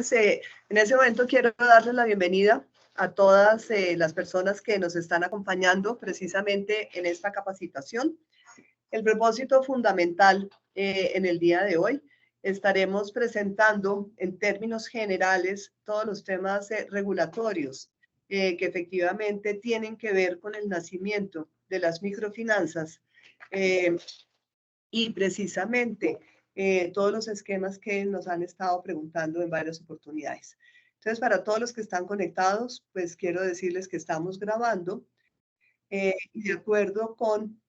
En ese momento quiero darles la bienvenida a todas las personas que nos están acompañando precisamente en esta capacitación. El propósito fundamental en el día de hoy, estaremos presentando en términos generales todos los temas regulatorios que efectivamente tienen que ver con el nacimiento de las microfinanzas y precisamente todos los esquemas que nos han estado preguntando en varias oportunidades. Entonces, para todos los que están conectados, pues quiero decirles que estamos grabando y de acuerdo con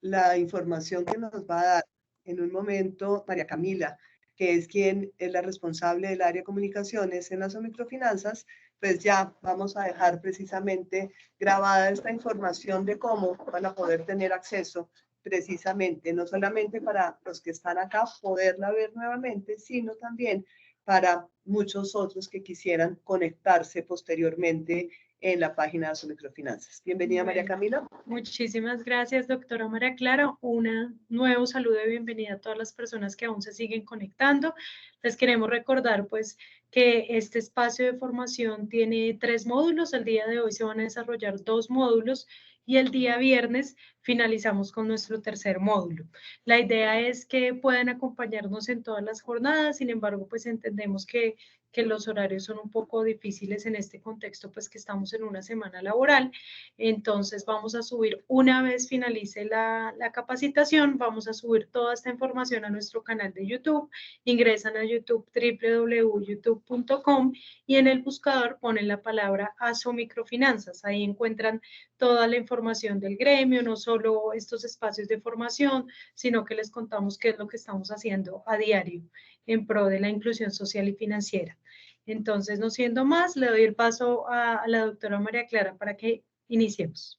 la información que nos va a dar en un momento María Camila, que es quien es la responsable del área de comunicaciones en las microfinanzas, pues ya vamos a dejar precisamente grabada esta información de cómo van a poder tener acceso precisamente, no solamente para los que están acá poderla ver nuevamente, sino también para muchos otros que quisieran conectarse posteriormente en la página de su microfinanzas. Bienvenida, María Camila. Muchísimas gracias, doctora María Clara. Un nuevo saludo de bienvenida a todas las personas que aún se siguen conectando. Les queremos recordar, pues, que este espacio de formación tiene 3 módulos. El día de hoy se van a desarrollar 2 módulos y el día viernes finalizamos con nuestro tercer módulo. La idea es que puedan acompañarnos en todas las jornadas, sin embargo, pues entendemos que los horarios son un poco difíciles en este contexto, pues que estamos en una semana laboral. Entonces vamos a subir, una vez finalice la capacitación, vamos a subir toda esta información a nuestro canal de YouTube. Ingresan a YouTube, www.youtube.com, y en el buscador ponen la palabra ASO Microfinanzas. Ahí encuentran toda la información del gremio, no solo estos espacios de formación, sino que les contamos qué es lo que estamos haciendo a diario en pro de la inclusión social y financiera. Entonces, no siendo más, le doy el paso a la doctora María Clara para que iniciemos.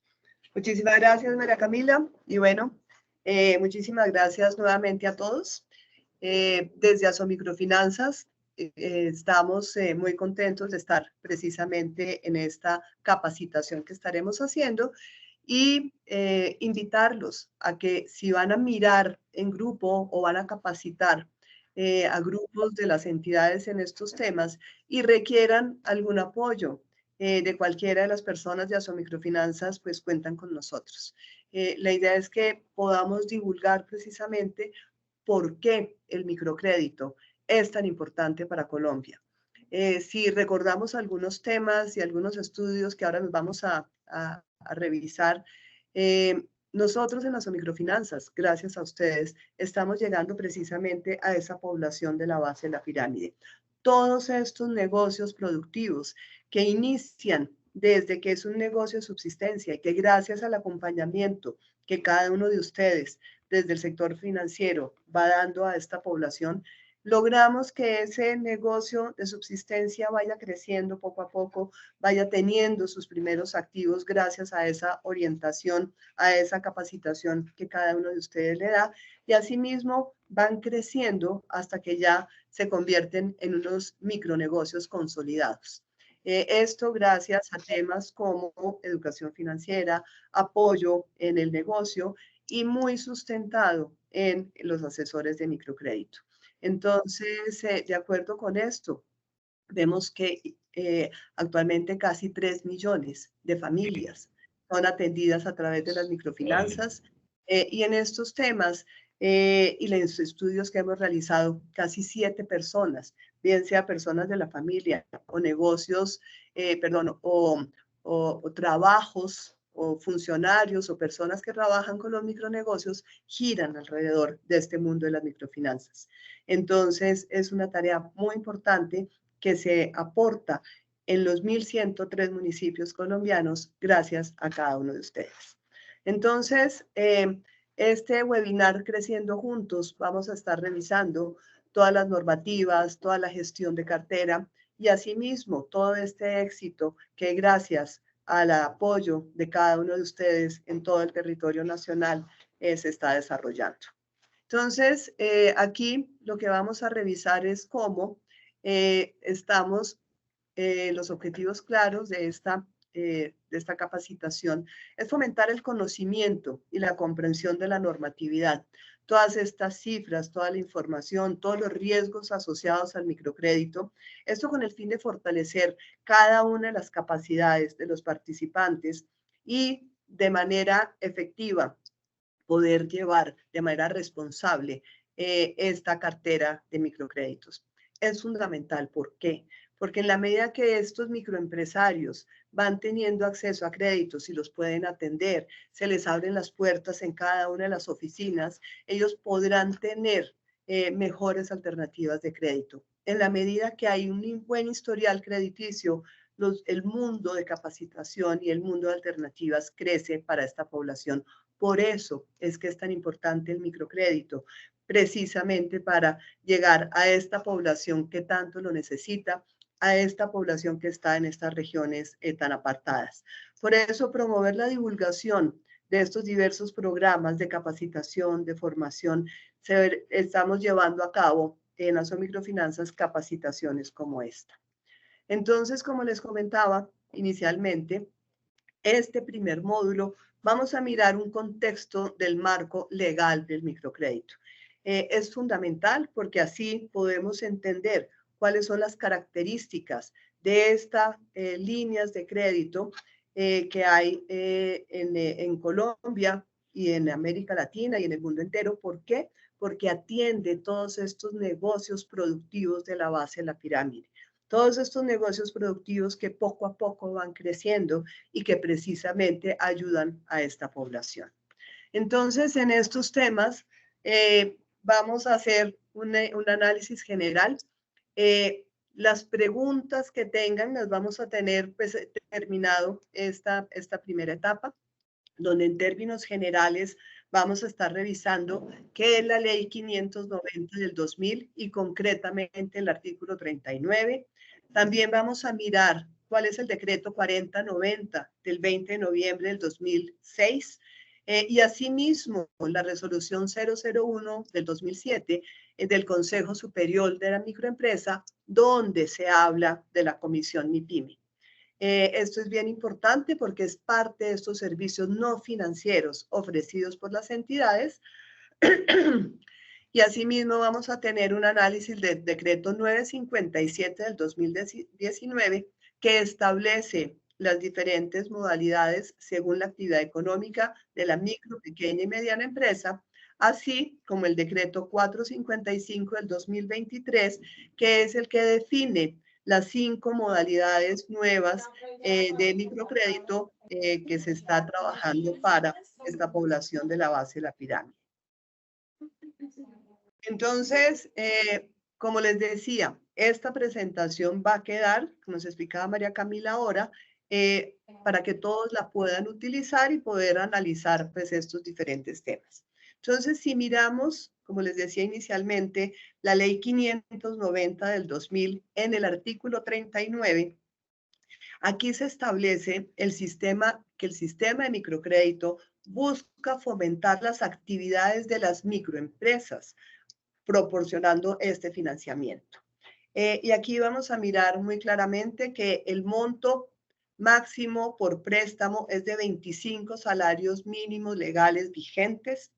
Muchísimas gracias, María Camila. Y bueno, muchísimas gracias nuevamente a todos. Desde Asomicrofinanzas estamos muy contentos de estar precisamente en esta capacitación que estaremos haciendo y invitarlos a que si van a mirar en grupo o van a capacitar a grupos de las entidades en estos temas y requieran algún apoyo de cualquiera de las personas de Asomicrofinanzas, pues cuentan con nosotros. La idea es que podamos divulgar precisamente por qué el microcrédito es tan importante para Colombia. Si recordamos algunos temas y algunos estudios que ahora nos vamos a revisar, nosotros en las microfinanzas, gracias a ustedes, estamos llegando precisamente a esa población de la base de la pirámide. Todos estos negocios productivos que inician desde que es un negocio de subsistencia y que gracias al acompañamiento que cada uno de ustedes desde el sector financiero va dando a esta población, logramos que ese negocio de subsistencia vaya creciendo poco a poco, vaya teniendo sus primeros activos gracias a esa orientación, a esa capacitación que cada uno de ustedes le da, y asimismo van creciendo hasta que ya se convierten en unos micronegocios consolidados. Esto gracias a temas como educación financiera, apoyo en el negocio y muy sustentado en los asesores de microcrédito. Entonces, de acuerdo con esto, vemos que actualmente casi 3 millones de familias son atendidas a través de las microfinanzas y en estos temas y en los estudios que hemos realizado, casi 7 personas, bien sea personas de la familia o negocios, o trabajos o funcionarios o personas que trabajan con los micronegocios, giran alrededor de este mundo de las microfinanzas. Entonces, es una tarea muy importante que se aporta en los 1.103 municipios colombianos gracias a cada uno de ustedes. Entonces, este webinar Creciendo Juntos, vamos a estar revisando todas las normativas, toda la gestión de cartera y asimismo todo este éxito que gracias al apoyo de cada uno de ustedes en todo el territorio nacional se está desarrollando. Entonces, aquí lo que vamos a revisar es cómo estamos, los objetivos claros de esta capacitación es fomentar el conocimiento y la comprensión de la normatividad. todas estas cifras, toda la información, todos los riesgos asociados al microcrédito. Esto con el fin de fortalecer cada una de las capacidades de los participantes y de manera efectiva poder llevar de manera responsable esta cartera de microcréditos. Es fundamental. ¿Por qué? Porque en la medida que estos microempresarios van teniendo acceso a créditos y los pueden atender, se les abren las puertas en cada una de las oficinas, ellos podrán tener mejores alternativas de crédito. En la medida que hay un buen historial crediticio, el mundo de capacitación y el mundo de alternativas crece para esta población. Por eso es que es tan importante el microcrédito, precisamente para llegar a esta población que tanto lo necesita, a esta población que está en estas regiones tan apartadas. Por eso promover la divulgación de estos diversos programas de capacitación, de formación, estamos llevando a cabo en Asomicrofinanzas capacitaciones como esta. Entonces, como les comentaba inicialmente, este primer módulo vamos a mirar un contexto del marco legal del microcrédito. Es fundamental porque así podemos entender cuáles son las características de estas líneas de crédito que hay en Colombia y en América Latina y en el mundo entero. ¿Por qué? Porque atiende todos estos negocios productivos de la base de la pirámide. Todos estos negocios productivos que poco a poco van creciendo y que precisamente ayudan a esta población. Entonces, en estos temas vamos a hacer un análisis general. Las preguntas que tengan las vamos a tener pues, terminado esta primera etapa, donde en términos generales vamos a estar revisando qué es la Ley 590 del 2000 y concretamente el artículo 39. También vamos a mirar cuál es el decreto 4090 del 20 de noviembre del 2006 y asimismo la resolución 001 del 2007 del Consejo Superior de la Microempresa, donde se habla de la Comisión MIPYME. Esto es bien importante porque es parte de estos servicios no financieros ofrecidos por las entidades. Y asimismo vamos a tener un análisis del decreto 957 del 2019 que establece las diferentes modalidades según la actividad económica de la micro, pequeña y mediana empresa, así como el decreto 455 del 2023, que es el que define las 5 modalidades nuevas de microcrédito que se está trabajando para esta población de la base de la pirámide. Entonces, como les decía, esta presentación va a quedar, como nos explicaba María Camila ahora, para que todos la puedan utilizar y poder analizar pues, estos diferentes temas. Entonces, si miramos, como les decía inicialmente, la Ley 590 del 2000, en el artículo 39, aquí se establece que el sistema de microcrédito busca fomentar las actividades de las microempresas, proporcionando este financiamiento. Y aquí vamos a mirar muy claramente que el monto máximo por préstamo es de 25 salarios mínimos legales vigentes,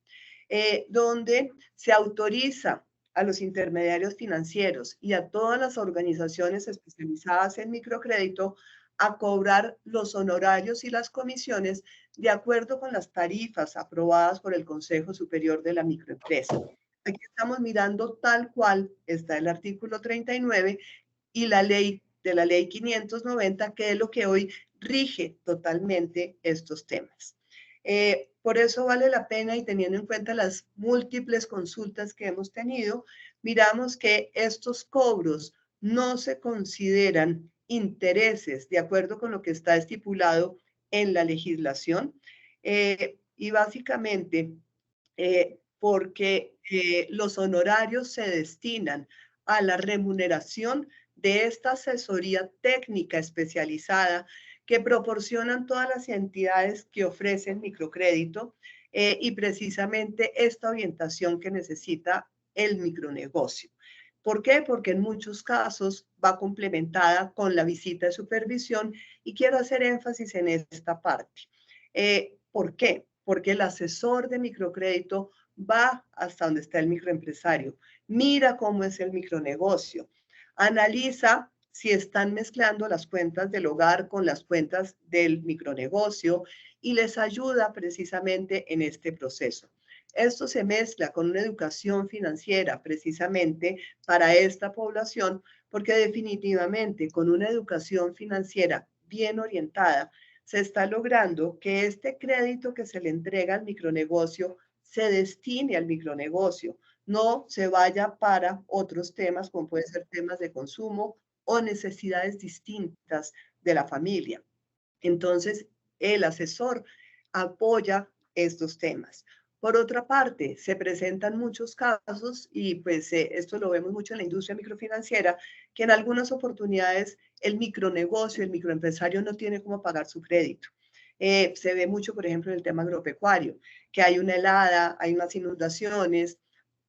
donde se autoriza a los intermediarios financieros y a todas las organizaciones especializadas en microcrédito a cobrar los honorarios y las comisiones de acuerdo con las tarifas aprobadas por el Consejo Superior de la Microempresa. Aquí estamos mirando tal cual está el artículo 39 y la ley 590, que es lo que hoy rige totalmente estos temas. Por eso vale la pena, y teniendo en cuenta las múltiples consultas que hemos tenido, miramos que estos cobros no se consideran intereses de acuerdo con lo que está estipulado en la legislación y básicamente porque los honorarios se destinan a la remuneración de esta asesoría técnica especializada que proporcionan todas las entidades que ofrecen microcrédito y precisamente esta orientación que necesita el micronegocio. ¿Por qué? Porque en muchos casos va complementada con la visita de supervisión y quiero hacer énfasis en esta parte. ¿Por qué? Porque el asesor de microcrédito va hasta donde está el microempresario, mira cómo es el micronegocio, analiza si están mezclando las cuentas del hogar con las cuentas del micronegocio y les ayuda precisamente en este proceso. Esto se mezcla con una educación financiera precisamente para esta población, porque definitivamente con una educación financiera bien orientada, se está logrando que este crédito que se le entrega al micronegocio se destine al micronegocio, no se vaya para otros temas, como pueden ser temas de consumo o necesidades distintas de la familia. Entonces, el asesor apoya estos temas. Por otra parte, se presentan muchos casos y pues esto lo vemos mucho en la industria microfinanciera, que en algunas oportunidades el micronegocio, el microempresario no tiene cómo pagar su crédito. Se ve mucho, por ejemplo, en el tema agropecuario, que hay una helada, hay unas inundaciones,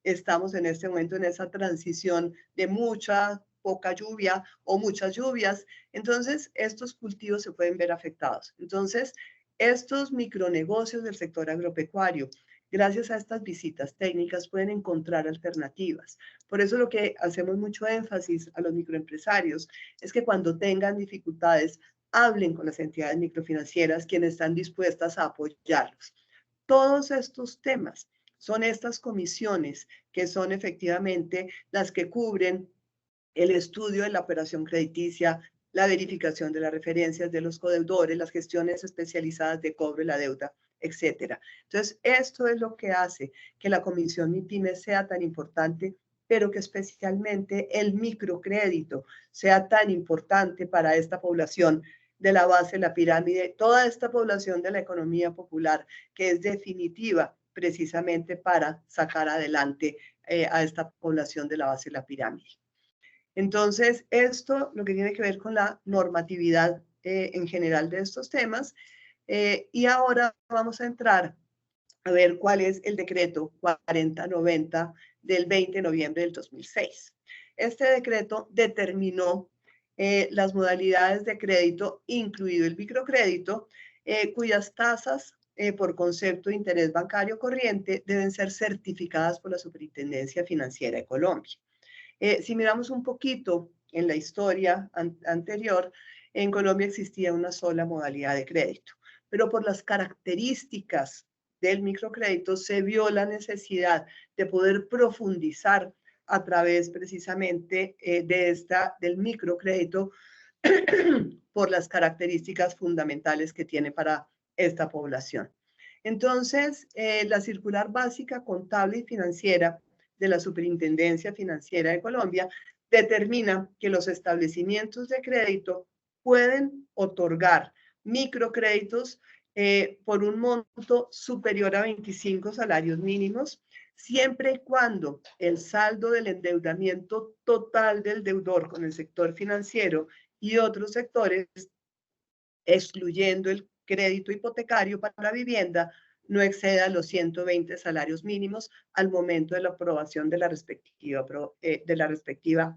estamos en este momento en esa transición de mucha, poca lluvia o muchas lluvias. Entonces, estos cultivos se pueden ver afectados. Entonces, estos micronegocios del sector agropecuario, gracias a estas visitas técnicas, pueden encontrar alternativas. Por eso lo que hacemos mucho énfasis a los microempresarios es que cuando tengan dificultades, hablen con las entidades microfinancieras, quienes están dispuestas a apoyarlos. Todos estos temas son estas comisiones que son efectivamente las que cubren el estudio de la operación crediticia, la verificación de las referencias de los codeudores, las gestiones especializadas de cobro de la deuda, etcétera. Entonces, esto es lo que hace que la Comisión MIPYME sea tan importante, pero que especialmente el microcrédito sea tan importante para esta población de la base de la pirámide, toda esta población de la economía popular, que es definitiva precisamente para sacar adelante a esta población de la base de la pirámide. Entonces, esto lo que tiene que ver con la normatividad en general de estos temas. Y ahora vamos a entrar a ver cuál es el decreto 4090 del 20 de noviembre del 2006. Este decreto determinó las modalidades de crédito, incluido el microcrédito, cuyas tasas por concepto de interés bancario corriente deben ser certificadas por la Superintendencia Financiera de Colombia. Si miramos un poquito en la historia anterior, en Colombia existía una sola modalidad de crédito, pero por las características del microcrédito se vio la necesidad de poder profundizar a través precisamente del microcrédito por las características fundamentales que tiene para esta población. Entonces, la circular básica contable y financiera de la Superintendencia Financiera de Colombia determina que los establecimientos de crédito pueden otorgar microcréditos por un monto superior a 25 salarios mínimos, siempre y cuando el saldo del endeudamiento total del deudor con el sector financiero y otros sectores, excluyendo el crédito hipotecario para la vivienda, no exceda los 120 salarios mínimos al momento de la aprobación de la respectiva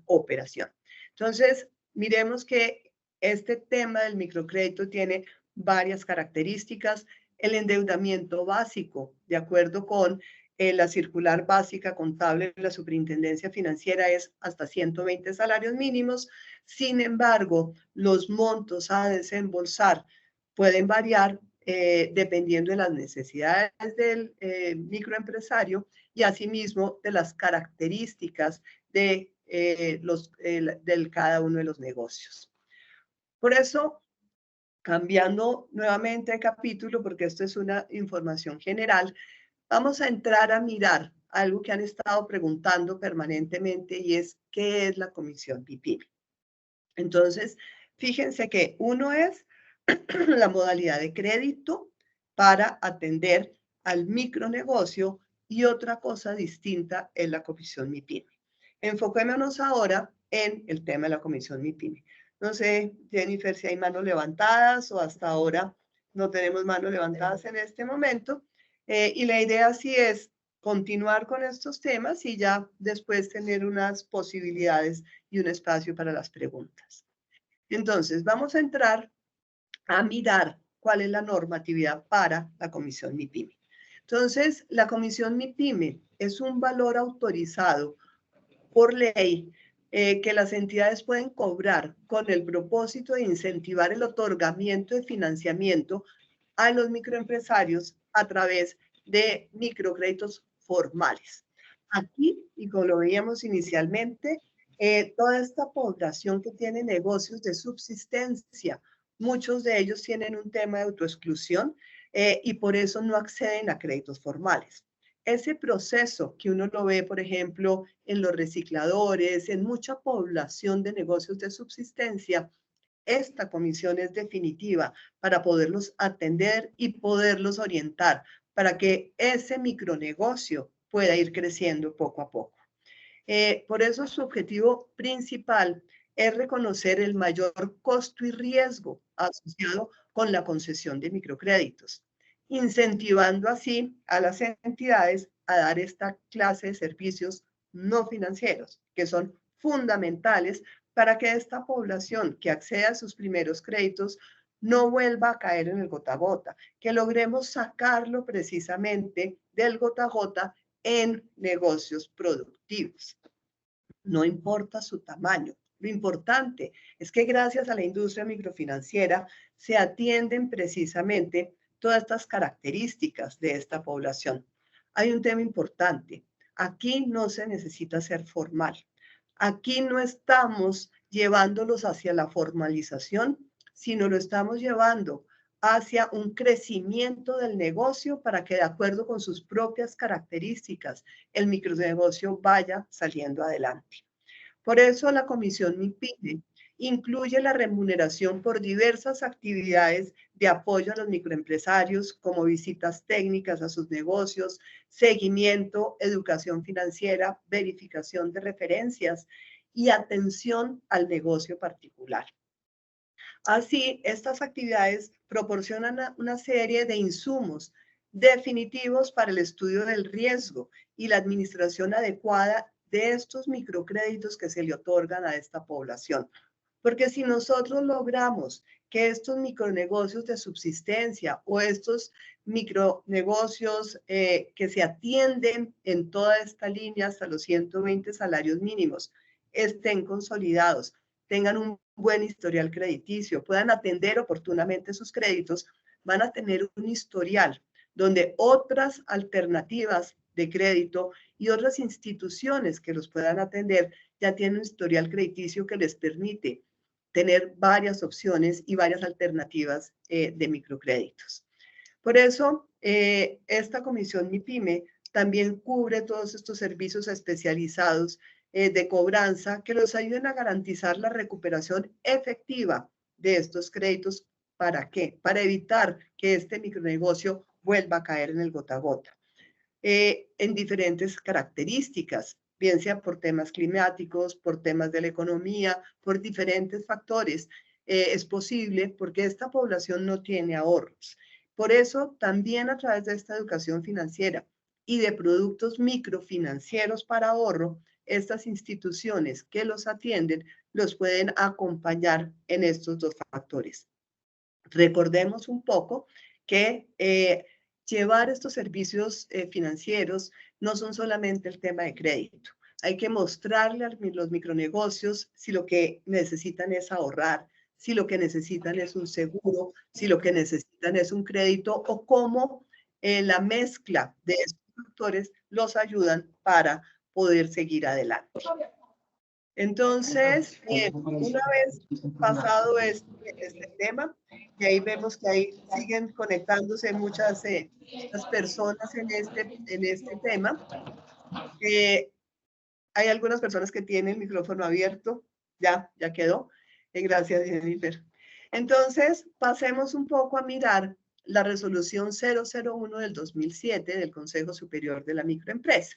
operación. Entonces, miremos que este tema del microcrédito tiene varias características. El endeudamiento básico, de acuerdo con la circular básica contable de la Superintendencia Financiera, es hasta 120 salarios mínimos. Sin embargo, los montos a desembolsar pueden variar dependiendo de las necesidades del microempresario y asimismo de las características de cada uno de los negocios. Por eso, cambiando nuevamente de capítulo, porque esto es una información general, vamos a entrar a mirar algo que han estado preguntando permanentemente y es, ¿qué es la Comisión MIPYME? Entonces, fíjense que uno es la modalidad de crédito para atender al micronegocio y otra cosa distinta es la Comisión MIPYME. Enfoquémonos ahora en el tema de la Comisión MIPYME. No sé, Jennifer, si hay manos levantadas o hasta ahora no tenemos manos levantadas en este momento. Y la idea sí es continuar con estos temas y ya después tener unas posibilidades y un espacio para las preguntas. Entonces, vamos a entrar a mirar cuál es la normatividad para la Comisión MIPYME. Entonces, la Comisión MIPYME es un valor autorizado por ley que las entidades pueden cobrar con el propósito de incentivar el otorgamiento de financiamiento a los microempresarios a través de microcréditos formales. Aquí, y como lo veíamos inicialmente, toda esta población que tiene negocios de subsistencia, muchos de ellos tienen un tema de autoexclusión y por eso no acceden a créditos formales. Ese proceso que uno lo ve, por ejemplo, en los recicladores, en mucha población de negocios de subsistencia, esta comisión es definitiva para poderlos atender y poderlos orientar para que ese micronegocio pueda ir creciendo poco a poco. Por eso su objetivo principal es reconocer el mayor costo y riesgo asociado con la concesión de microcréditos, incentivando así a las entidades a dar esta clase de servicios no financieros, que son fundamentales para que esta población que accede a sus primeros créditos no vuelva a caer en el gota a gota, que logremos sacarlo precisamente del gota a gota en negocios productivos. No importa su tamaño. Lo importante es que gracias a la industria microfinanciera se atienden precisamente todas estas características de esta población. Hay un tema importante. Aquí no se necesita ser formal. Aquí no estamos llevándolos hacia la formalización, sino lo estamos llevando hacia un crecimiento del negocio para que de acuerdo con sus propias características el micronegocio vaya saliendo adelante. Por eso la Comisión MIPYME incluye la remuneración por diversas actividades de apoyo a los microempresarios, como visitas técnicas a sus negocios, seguimiento, educación financiera, verificación de referencias y atención al negocio particular. Así, estas actividades proporcionan una serie de insumos definitivos para el estudio del riesgo y la administración adecuada de estos microcréditos que se le otorgan a esta población. Porque si nosotros logramos que estos micronegocios de subsistencia o estos micronegocios que se atienden en toda esta línea hasta los 120 salarios mínimos estén consolidados, tengan un buen historial crediticio, puedan atender oportunamente sus créditos, van a tener un historial donde otras alternativas de crédito y otras instituciones que los puedan atender ya tienen un historial crediticio que les permite tener varias opciones y varias alternativas de microcréditos. Por eso, esta comisión MIPYME también cubre todos estos servicios especializados de cobranza que los ayuden a garantizar la recuperación efectiva de estos créditos. ¿Para qué? Para evitar que este micronegocio vuelva a caer en el gota a gota. En diferentes características, bien sea por temas climáticos, por temas de la economía, por diferentes factores. Es posible porque esta población no tiene ahorros. Por eso, también a través de esta educación financiera y de productos microfinancieros para ahorro, estas instituciones que los atienden los pueden acompañar en estos dos factores. Recordemos un poco que llevar estos servicios financieros no son solamente el tema de crédito. Hay que mostrarle a los micronegocios si lo que necesitan es ahorrar, si lo que necesitan es un seguro, si lo que necesitan es un crédito o cómo la mezcla de estos factores los ayudan para poder seguir adelante. Entonces, una vez pasado este tema, y ahí vemos que ahí siguen conectándose muchas personas en este tema. Hay algunas personas que tienen el micrófono abierto. Ya quedó. Gracias, Jennifer. Entonces, pasemos un poco a mirar la resolución 001 del 2007 del Consejo Superior de la Microempresa.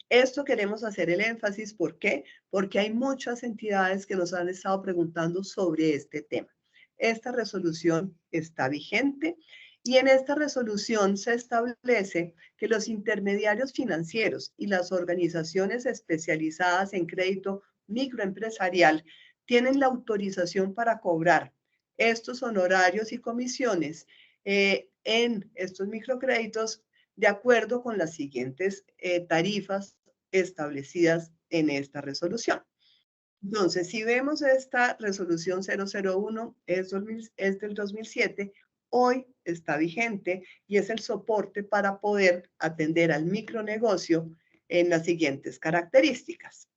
Esto queremos hacer el énfasis, ¿por qué? Porque hay muchas entidades que nos han estado preguntando sobre este tema. Esta resolución está vigente y en esta resolución se establece que los intermediarios financieros y las organizaciones especializadas en crédito microempresarial tienen la autorización para cobrar estos honorarios y comisiones en estos microcréditos de acuerdo con las siguientes tarifas establecidas en esta resolución. Entonces, si vemos esta resolución 001, es del 2007, hoy está vigente y es el soporte para poder atender al micronegocio en las siguientes características.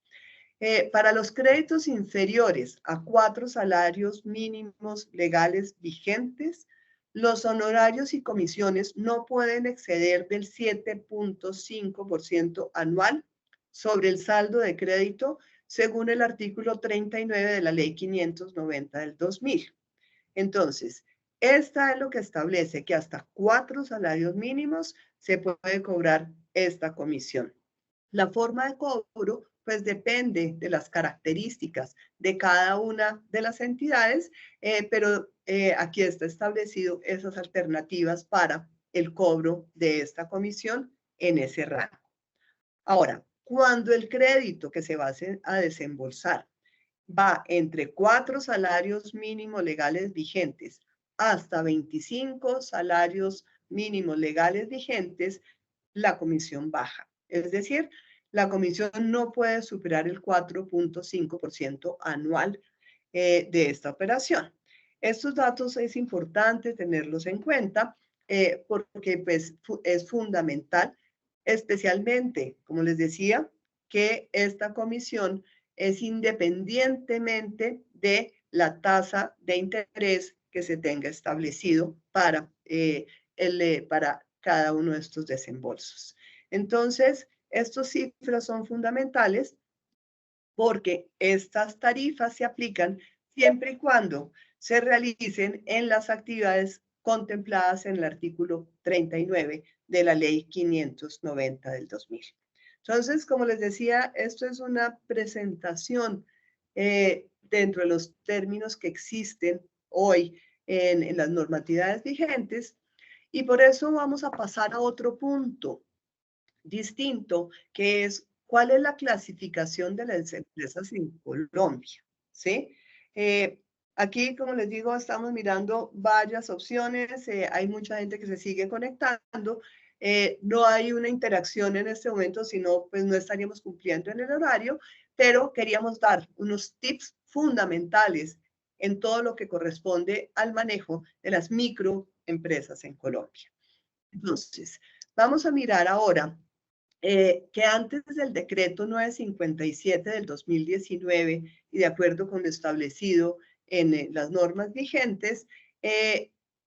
Para los créditos inferiores a 4 salarios mínimos legales vigentes, los honorarios y comisiones no pueden exceder del 7.5% anual sobre el saldo de crédito según el artículo 39 de la Ley 590 del 2000. Entonces, esta es lo que establece que hasta 4 salarios mínimos se puede cobrar esta comisión. La forma de cobro, pues depende de las características de cada una de las entidades, pero aquí está establecido esas alternativas para el cobro de esta comisión en ese rango. Ahora, cuando el crédito que se va a desembolsar va entre 4 salarios mínimos legales vigentes hasta 25 salarios mínimos legales vigentes, la comisión baja. Es decir, la comisión no puede superar el 4.5% anual de esta operación. Estos datos es importante tenerlos en cuenta porque pues, es fundamental, especialmente, como les decía, que esta comisión es independientemente de la tasa de interés que se tenga establecido para cada uno de estos desembolsos. Entonces, estas cifras son fundamentales porque estas tarifas se aplican siempre y cuando se realicen en las actividades contempladas en el artículo 39 de la Ley 590 del 2000. Entonces, como les decía, esto es una presentación dentro de los términos que existen hoy en las normatividades vigentes y por eso vamos a pasar a otro punto distinto, que es cuál es la clasificación de las empresas en Colombia, ¿sí? Aquí, como les digo, estamos mirando varias opciones, hay mucha gente que se sigue conectando, no hay una interacción en este momento, sino pues no estaríamos cumpliendo en el horario, pero queríamos dar unos tips fundamentales en todo lo que corresponde al manejo de las microempresas en Colombia. Entonces, vamos a mirar ahora que antes del decreto 957 del 2019 y de acuerdo con lo establecido en las normas vigentes,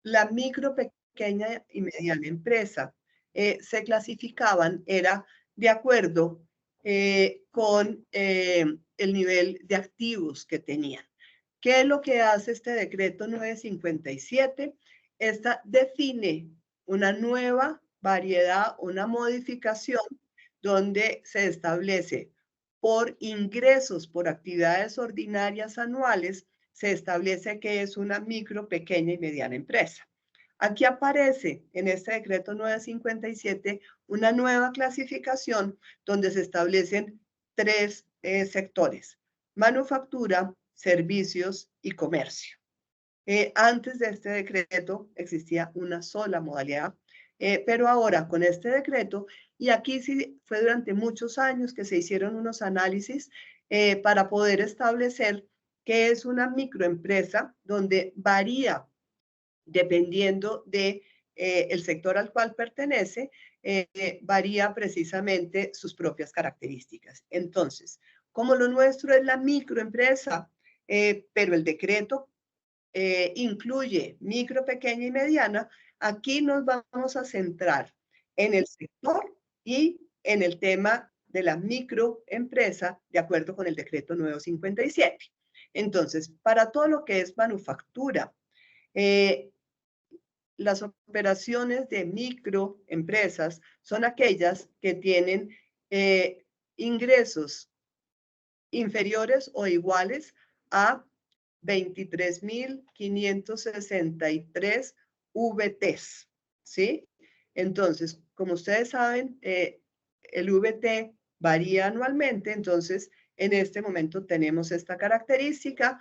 la micro, pequeña y mediana empresa se clasificaban, era de acuerdo con el nivel de activos que tenían. ¿Qué es lo que hace este decreto 957? Esta define una nueva variedad, una modificación donde se establece por ingresos por actividades ordinarias anuales, se establece que es una micro, pequeña y mediana empresa. Aquí aparece en este decreto 957 una nueva clasificación donde se establecen 3 sectores: manufactura, servicios y comercio. Antes de este decreto existía una sola modalidad, pero ahora con este decreto, y aquí sí fue durante muchos años que se hicieron unos análisis para poder establecer qué es una microempresa, donde varía dependiendo de el sector al cual pertenece, varía precisamente sus propias características. Entonces, como lo nuestro es la microempresa, pero el decreto incluye micro, pequeña y mediana, aquí nos vamos a centrar en el sector y en el tema de la microempresa, de acuerdo con el decreto 957. Entonces, para todo lo que es manufactura, las operaciones de microempresas son aquellas que tienen ingresos inferiores o iguales a 23.563 VTs, ¿sí? Entonces, como ustedes saben, el VT varía anualmente, entonces en este momento tenemos esta característica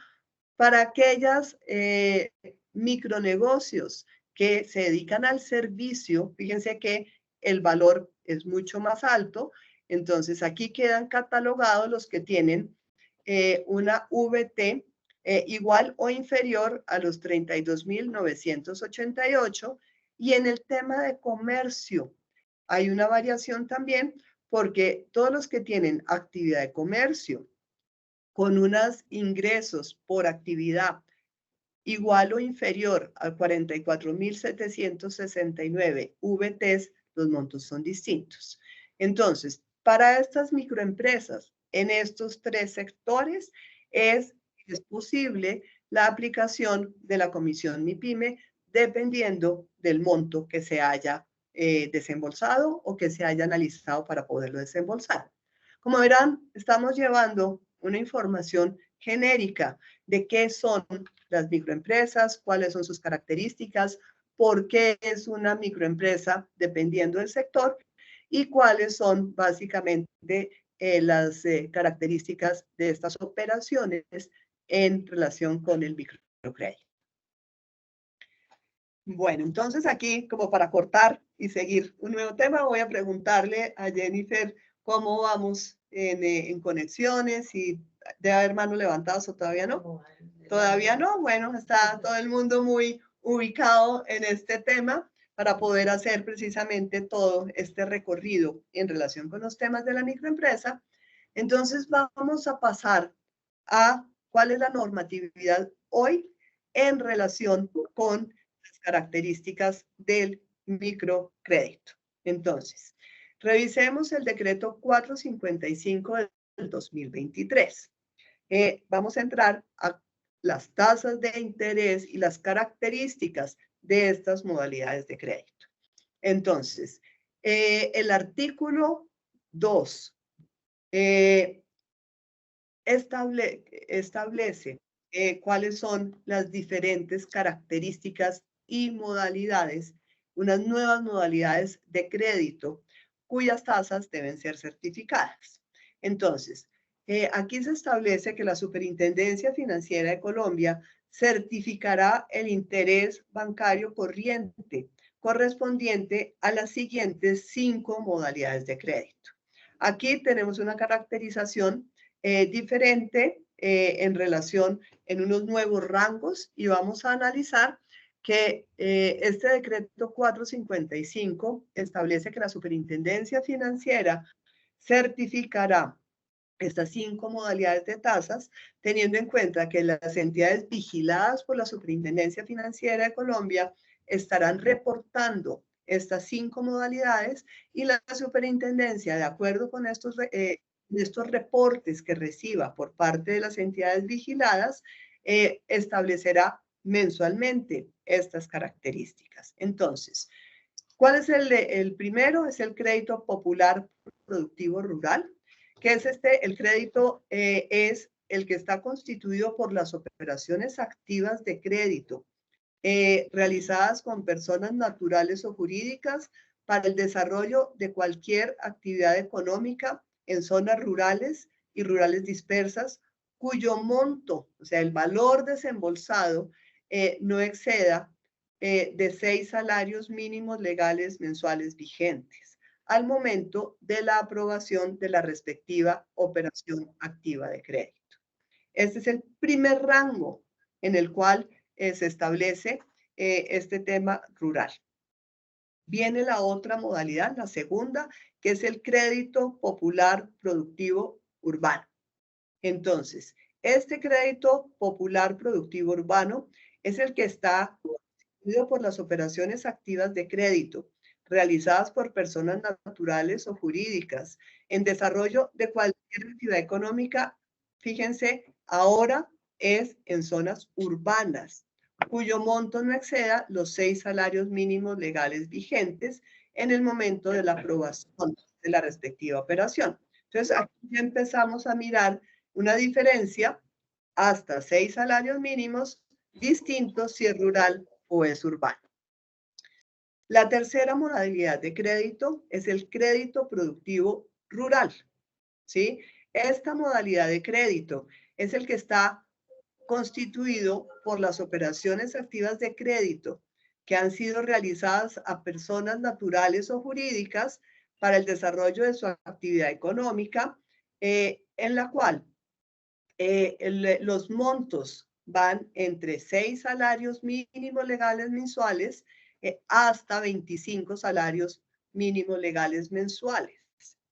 para aquellas micronegocios que se dedican al servicio, fíjense que el valor es mucho más alto. Entonces, aquí quedan catalogados los que tienen una VT igual o inferior a los 32.988. Y en el tema de comercio hay una variación también, porque todos los que tienen actividad de comercio con unos ingresos por actividad igual o inferior a 44.769 VTs, los montos son distintos. Entonces, para estas microempresas, en estos tres sectores, es posible la aplicación de la comisión MIPYME dependiendo del monto que se haya desembolsado o que se haya analizado para poderlo desembolsar. Como verán, estamos llevando una información genérica de qué son las microempresas, cuáles son sus características, por qué es una microempresa dependiendo del sector y cuáles son básicamente las características de estas operaciones en relación con el microcrédito. Bueno, entonces aquí, como para cortar y seguir un nuevo tema, voy a preguntarle a Jennifer cómo vamos en conexiones, y debe haber manos levantadas o todavía no. Todavía no. Bueno, está todo el mundo muy ubicado en este tema para poder hacer precisamente todo este recorrido en relación con los temas de la microempresa. Entonces vamos a pasar a cuál es la normatividad hoy en relación con las características del microcrédito. Entonces, revisemos el decreto 455 del 2023. Vamos a entrar a las tasas de interés y las características de estas modalidades de crédito. Entonces, el artículo 2 establece cuáles son las diferentes características y modalidades, unas nuevas modalidades de crédito cuyas tasas deben ser certificadas. Entonces, aquí se establece que la Superintendencia Financiera de Colombia certificará el interés bancario corriente correspondiente a las siguientes 5 modalidades de crédito. Aquí tenemos una caracterización diferente en relación en unos nuevos rangos, y vamos a analizar que este decreto 455 establece que la Superintendencia Financiera certificará estas 5 modalidades de tasas, teniendo en cuenta que las entidades vigiladas por la Superintendencia Financiera de Colombia estarán reportando estas 5 modalidades, y la superintendencia, de acuerdo con estos reportes que reciba por parte de las entidades vigiladas, establecerá mensualmente estas características. Entonces, ¿cuál es el primero? Es el crédito popular productivo rural, que es el crédito es el que está constituido por las operaciones activas de crédito realizadas con personas naturales o jurídicas para el desarrollo de cualquier actividad económica en zonas rurales y rurales dispersas, cuyo monto, o sea, el valor desembolsado, no exceda de 6 salarios mínimos legales mensuales vigentes al momento de la aprobación de la respectiva operación activa de crédito. Este es el primer rango en el cual se establece este tema rural. Viene la otra modalidad, la segunda, que es el crédito popular productivo urbano. Entonces, este crédito popular productivo urbano es el que está constituido por las operaciones activas de crédito realizadas por personas naturales o jurídicas en desarrollo de cualquier actividad económica. Fíjense, ahora es en zonas urbanas, cuyo monto no exceda los 6 salarios mínimos legales vigentes en el momento de la aprobación de la respectiva operación. Entonces, aquí ya empezamos a mirar una diferencia hasta 6 salarios mínimos distintos si es rural o es urbano. La tercera modalidad de crédito es el crédito productivo rural, ¿sí? Esta modalidad de crédito es el que está constituido por las operaciones activas de crédito que han sido realizadas a personas naturales o jurídicas para el desarrollo de su actividad económica, en la cual los montos van entre 6 salarios mínimos legales mensuales hasta 25 salarios mínimos legales mensuales,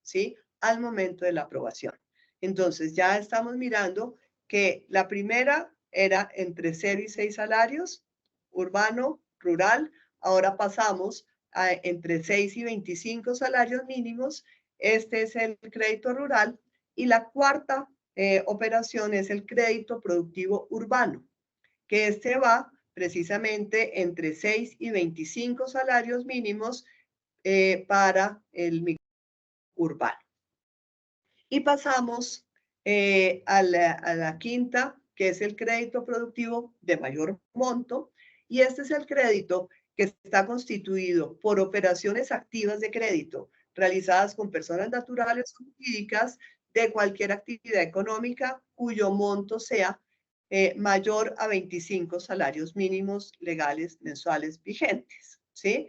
¿sí? Al momento de la aprobación. Entonces, ya estamos mirando que la primera era entre 0 y 6 salarios, urbano, rural. Ahora pasamos a entre 6 y 25 salarios mínimos. Este es el crédito rural. Y la cuarta operación es el crédito productivo urbano, que este va precisamente entre 6 y 25 salarios mínimos para el micro urbano. Y pasamos a la quinta, que es el crédito productivo de mayor monto, y este es el crédito que está constituido por operaciones activas de crédito realizadas con personas naturales o jurídicas de cualquier actividad económica cuyo monto sea mayor a 25 salarios mínimos legales mensuales vigentes, ¿sí?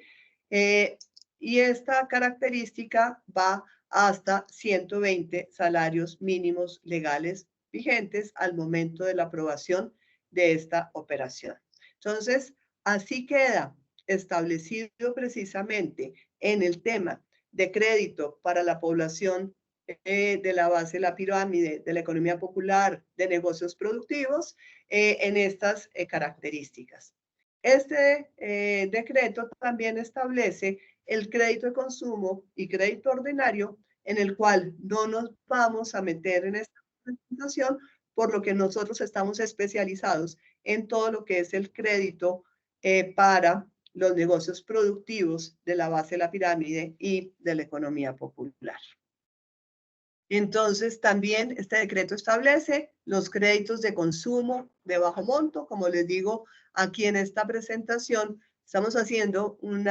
Y esta característica va hasta 120 salarios mínimos legales vigentes al momento de la aprobación de esta operación. Entonces, así queda establecido precisamente en el tema de crédito para la población de la base de la pirámide, de la economía popular, de negocios productivos, en estas características. Este decreto también establece el crédito de consumo y crédito ordinario, en el cual no nos vamos a meter en esta presentación, por lo que nosotros estamos especializados en todo lo que es el crédito para los negocios productivos de la base de la pirámide y de la economía popular. Entonces, también este decreto establece los créditos de consumo de bajo monto. Como les digo, aquí en esta presentación estamos haciendo un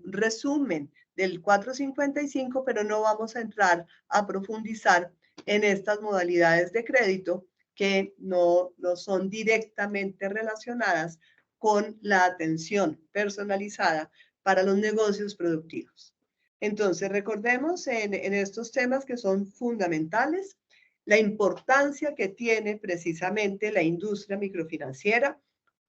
resumen del 455, pero no vamos a entrar a profundizar en estas modalidades de crédito que no son directamente relacionadas con la atención personalizada para los negocios productivos. Entonces, recordemos en estos temas que son fundamentales la importancia que tiene precisamente la industria microfinanciera,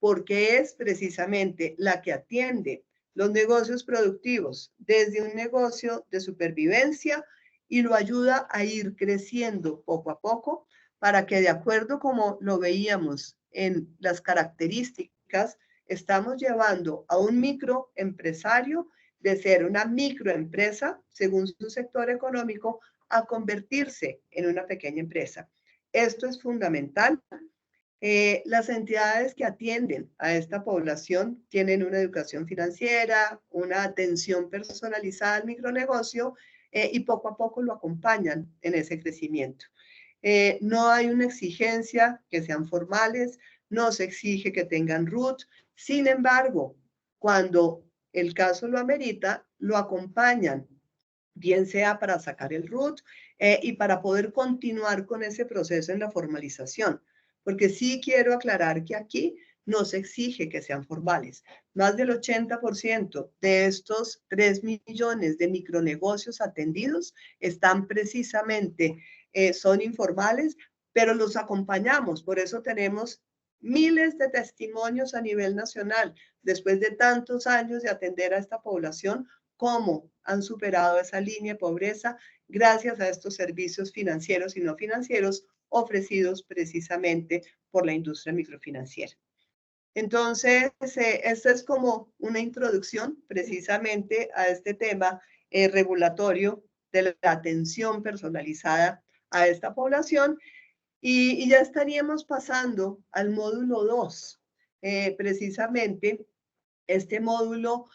porque es precisamente la que atiende los negocios productivos desde un negocio de supervivencia y lo ayuda a ir creciendo poco a poco para que, de acuerdo como lo veíamos en las características, estamos llevando a un microempresario de ser una microempresa, según su sector económico, a convertirse en una pequeña empresa. Esto es fundamental. Las entidades que atienden a esta población tienen una educación financiera, una atención personalizada al micronegocio y poco a poco lo acompañan en ese crecimiento. No hay una exigencia que sean formales, no se exige que tengan RUT. Sin embargo, cuando el caso lo amerita, lo acompañan, bien sea para sacar el RUT y para poder continuar con ese proceso en la formalización. Porque sí quiero aclarar que aquí no se exige que sean formales. Más del 80% de estos 3 millones de micronegocios atendidos están precisamente, son informales, pero los acompañamos. Por eso tenemos miles de testimonios a nivel nacional, después de tantos años de atender a esta población, cómo han superado esa línea de pobreza gracias a estos servicios financieros y no financieros ofrecidos precisamente por la industria microfinanciera. Entonces, esta es como una introducción precisamente a este tema regulatorio de la atención personalizada a esta población y ya estaríamos pasando al módulo 2. Precisamente este módulo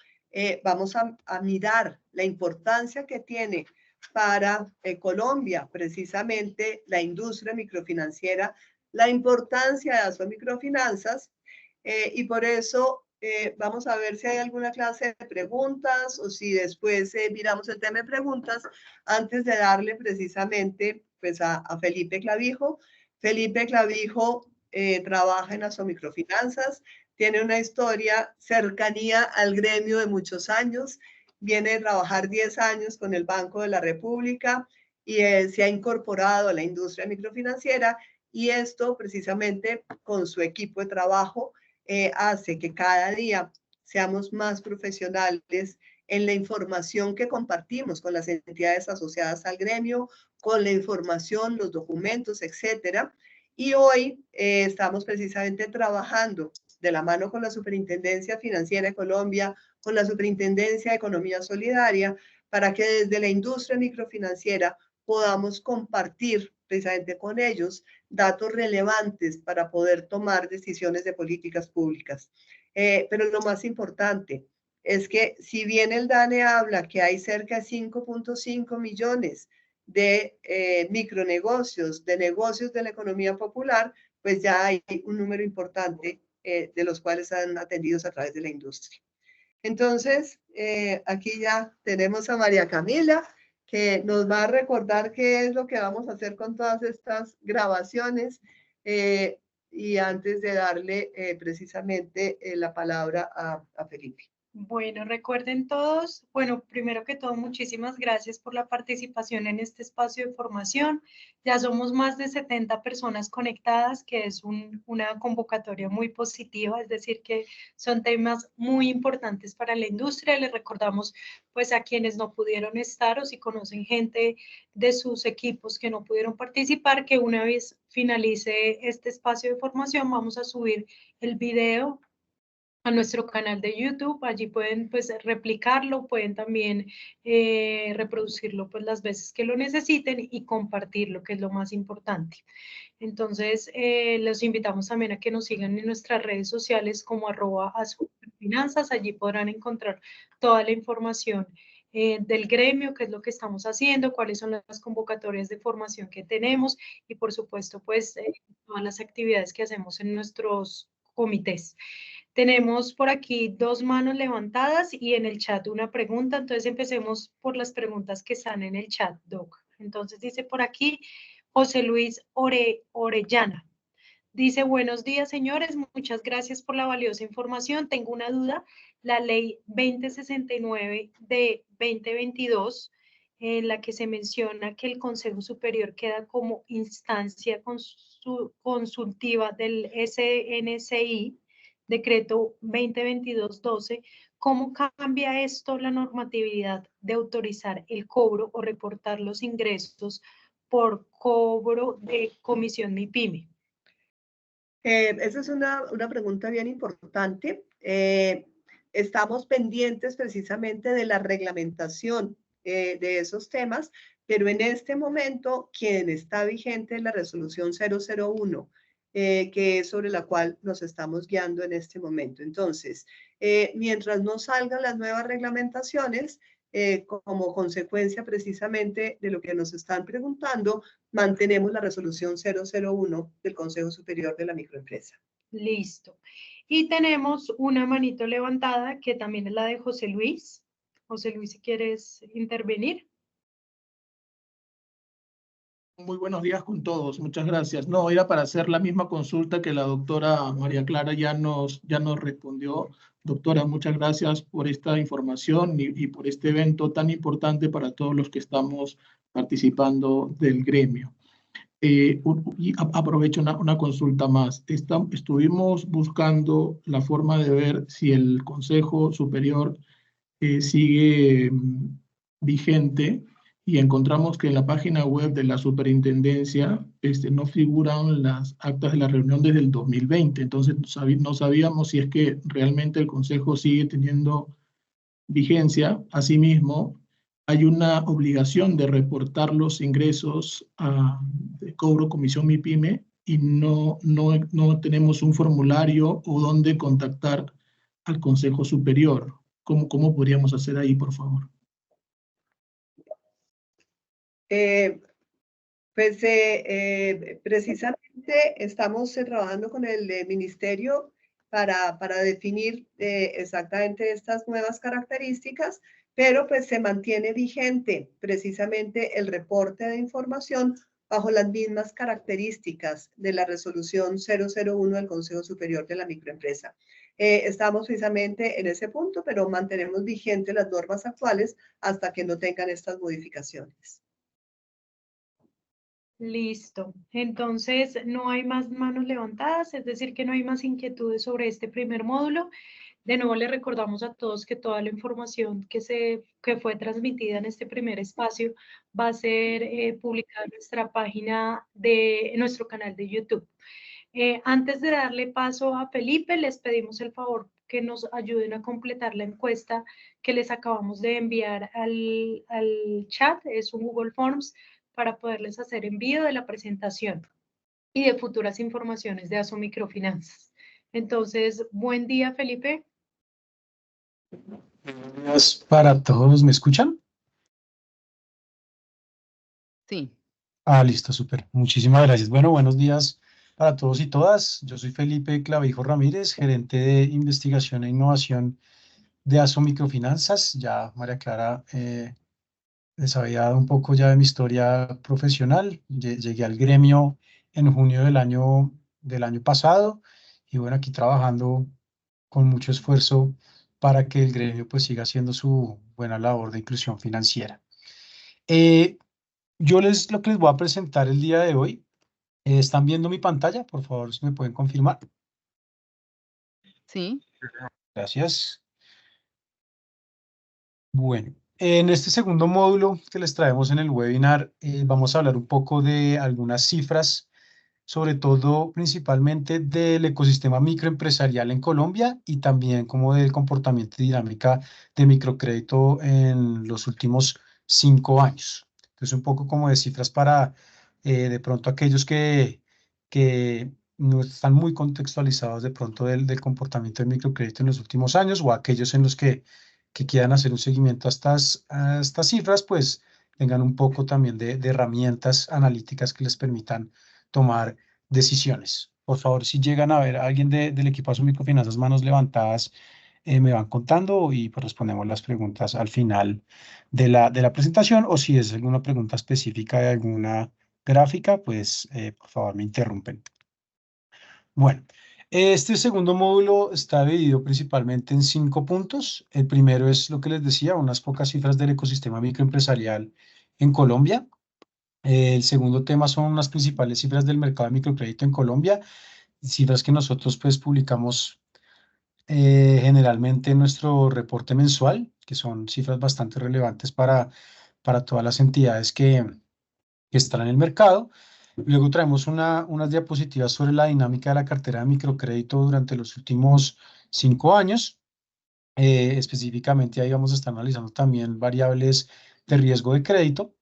vamos a mirar la importancia que tiene para Colombia, precisamente la industria microfinanciera, la importancia de las microfinanzas y por eso vamos a ver si hay alguna clase de preguntas o si después miramos el tema de preguntas antes de darle precisamente pues a Felipe Clavijo. Felipe Clavijo trabaja en Asomicrofinanzas, tiene una historia, cercanía al gremio de muchos años, viene de trabajar 10 años con el Banco de la República y se ha incorporado a la industria microfinanciera, y esto precisamente con su equipo de trabajo hace que cada día seamos más profesionales en la información que compartimos con las entidades asociadas al gremio, con la información, los documentos, etcétera. Y hoy estamos precisamente trabajando de la mano con la Superintendencia Financiera de Colombia, con la Superintendencia de Economía Solidaria, para que desde la industria microfinanciera podamos compartir precisamente con ellos datos relevantes para poder tomar decisiones de políticas públicas. Pero lo más importante es que si bien el DANE habla que hay cerca de 5.5 millones de micronegocios, de negocios de la economía popular, pues ya hay un número importante de los cuales son atendidos a través de la industria. Entonces, aquí ya tenemos a María Camila, que nos va a recordar qué es lo que vamos a hacer con todas estas grabaciones. Y antes de darle precisamente la palabra a Felipe. Bueno, recuerden todos, bueno, primero que todo, muchísimas gracias por la participación en este espacio de formación. Ya somos más de 70 personas conectadas, que es una convocatoria muy positiva, es decir, que son temas muy importantes para la industria. Les recordamos, pues, a quienes no pudieron estar o si conocen gente de sus equipos que no pudieron participar, que una vez finalice este espacio de formación, vamos a subir el video a nuestro canal de YouTube. Allí pueden pues replicarlo, pueden también reproducirlo pues las veces que lo necesiten y compartirlo, que es lo más importante. Entonces, los invitamos también a que nos sigan en nuestras redes sociales como @asuperfinanzas. Allí podrán encontrar toda la información del gremio, qué es lo que estamos haciendo, cuáles son las convocatorias de formación que tenemos y por supuesto pues todas las actividades que hacemos en nuestros comités. Tenemos por aquí 2 manos levantadas y en el chat una pregunta. Entonces empecemos por las preguntas que están en el chat, Doc. Entonces dice por aquí José Luis Orellana. Dice, buenos días, señores. Muchas gracias por la valiosa información. Tengo una duda. La ley 2069 de 2022, en la que se menciona que el Consejo Superior queda como instancia consultiva del SNCI, decreto 2022-12, ¿cómo cambia esto la normatividad de autorizar el cobro o reportar los ingresos por cobro de comisión MIPYME? Esa es una pregunta bien importante. Estamos pendientes precisamente de la reglamentación de esos temas, pero en este momento quien está vigente es la resolución 001, que es sobre la cual nos estamos guiando en este momento. Entonces, mientras no salgan las nuevas reglamentaciones, como consecuencia precisamente de lo que nos están preguntando, mantenemos la resolución 001 del Consejo Superior de la Microempresa. Listo. Y tenemos una manito levantada que también es la de José Luis. José Luis, si quieres intervenir. Muy buenos días con todos, muchas gracias. No, era para hacer la misma consulta que la doctora María Clara ya nos respondió. Doctora, muchas gracias por esta información y por este evento tan importante para todos los que estamos participando del gremio. Y aprovecho una consulta más. Estuvimos buscando la forma de ver si el Consejo Superior sigue vigente y encontramos que en la página web de la superintendencia no figuran las actas de la reunión desde el 2020. Entonces no sabíamos si es que realmente el Consejo sigue teniendo vigencia. Asimismo, hay una obligación de reportar los ingresos de cobro comisión MIPYME y no tenemos un formulario o dónde contactar al Consejo Superior. ¿Cómo podríamos hacer ahí, por favor? Precisamente estamos trabajando con el ministerio para definir exactamente estas nuevas características, pero pues se mantiene vigente precisamente el reporte de información bajo las mismas características de la resolución 001 del Consejo Superior de la Microempresa. Estamos precisamente en ese punto, pero mantenemos vigentes las normas actuales hasta que no tengan estas modificaciones. Listo. Entonces, no hay más manos levantadas, es decir, que no hay más inquietudes sobre este primer módulo. De nuevo, le recordamos a todos que toda la información que fue transmitida en este primer espacio va a ser publicada en nuestra página en nuestro canal de YouTube. Antes de darle paso a Felipe, les pedimos el favor que nos ayuden a completar la encuesta que les acabamos de enviar al chat. Es un Google Forms para poderles hacer envío de la presentación y de futuras informaciones de ASO Microfinanzas. Entonces, buen día, Felipe. Buenos días para todos. ¿Me escuchan? Sí. Listo, súper. Muchísimas gracias. Bueno, buenos días para todos y todas. Yo soy Felipe Clavijo Ramírez, gerente de investigación e innovación de ASO Microfinanzas. Ya María Clara les había dado un poco ya de mi historia profesional. Llegué al gremio en junio del año pasado y bueno, aquí trabajando con mucho esfuerzo para que el gremio pues siga haciendo su buena labor de inclusión financiera. Lo que les voy a presentar el día de hoy, ¿están viendo mi pantalla? Por favor, si me pueden confirmar. Sí. Gracias. Bueno, en este segundo módulo que les traemos en el webinar, vamos a hablar un poco de algunas cifras, sobre todo principalmente del ecosistema microempresarial en Colombia y también como del comportamiento y dinámica de microcrédito en los últimos 5 años. Entonces, un poco como de cifras para de pronto aquellos que no están muy contextualizados de pronto del comportamiento del microcrédito en los últimos años o aquellos en los que quieran hacer un seguimiento a estas cifras, pues tengan un poco también de herramientas analíticas que les permitan tomar decisiones. Por favor, si llegan a ver a alguien del equipo de Microfinanzas, manos levantadas, me van contando y pues respondemos las preguntas al final de la presentación, o si es alguna pregunta específica de alguna gráfica, pues por favor me interrumpen. Bueno, este segundo módulo está dividido principalmente en 5 puntos. El primero es lo que les decía, unas pocas cifras del ecosistema microempresarial en Colombia. El segundo tema son las principales cifras del mercado de microcrédito en Colombia, cifras que nosotros pues publicamos generalmente en nuestro reporte mensual, que son cifras bastante relevantes para todas las entidades que están en el mercado. Luego traemos unas diapositivas sobre la dinámica de la cartera de microcrédito durante los últimos 5 años. Específicamente ahí vamos a estar analizando también variables de riesgo de crédito.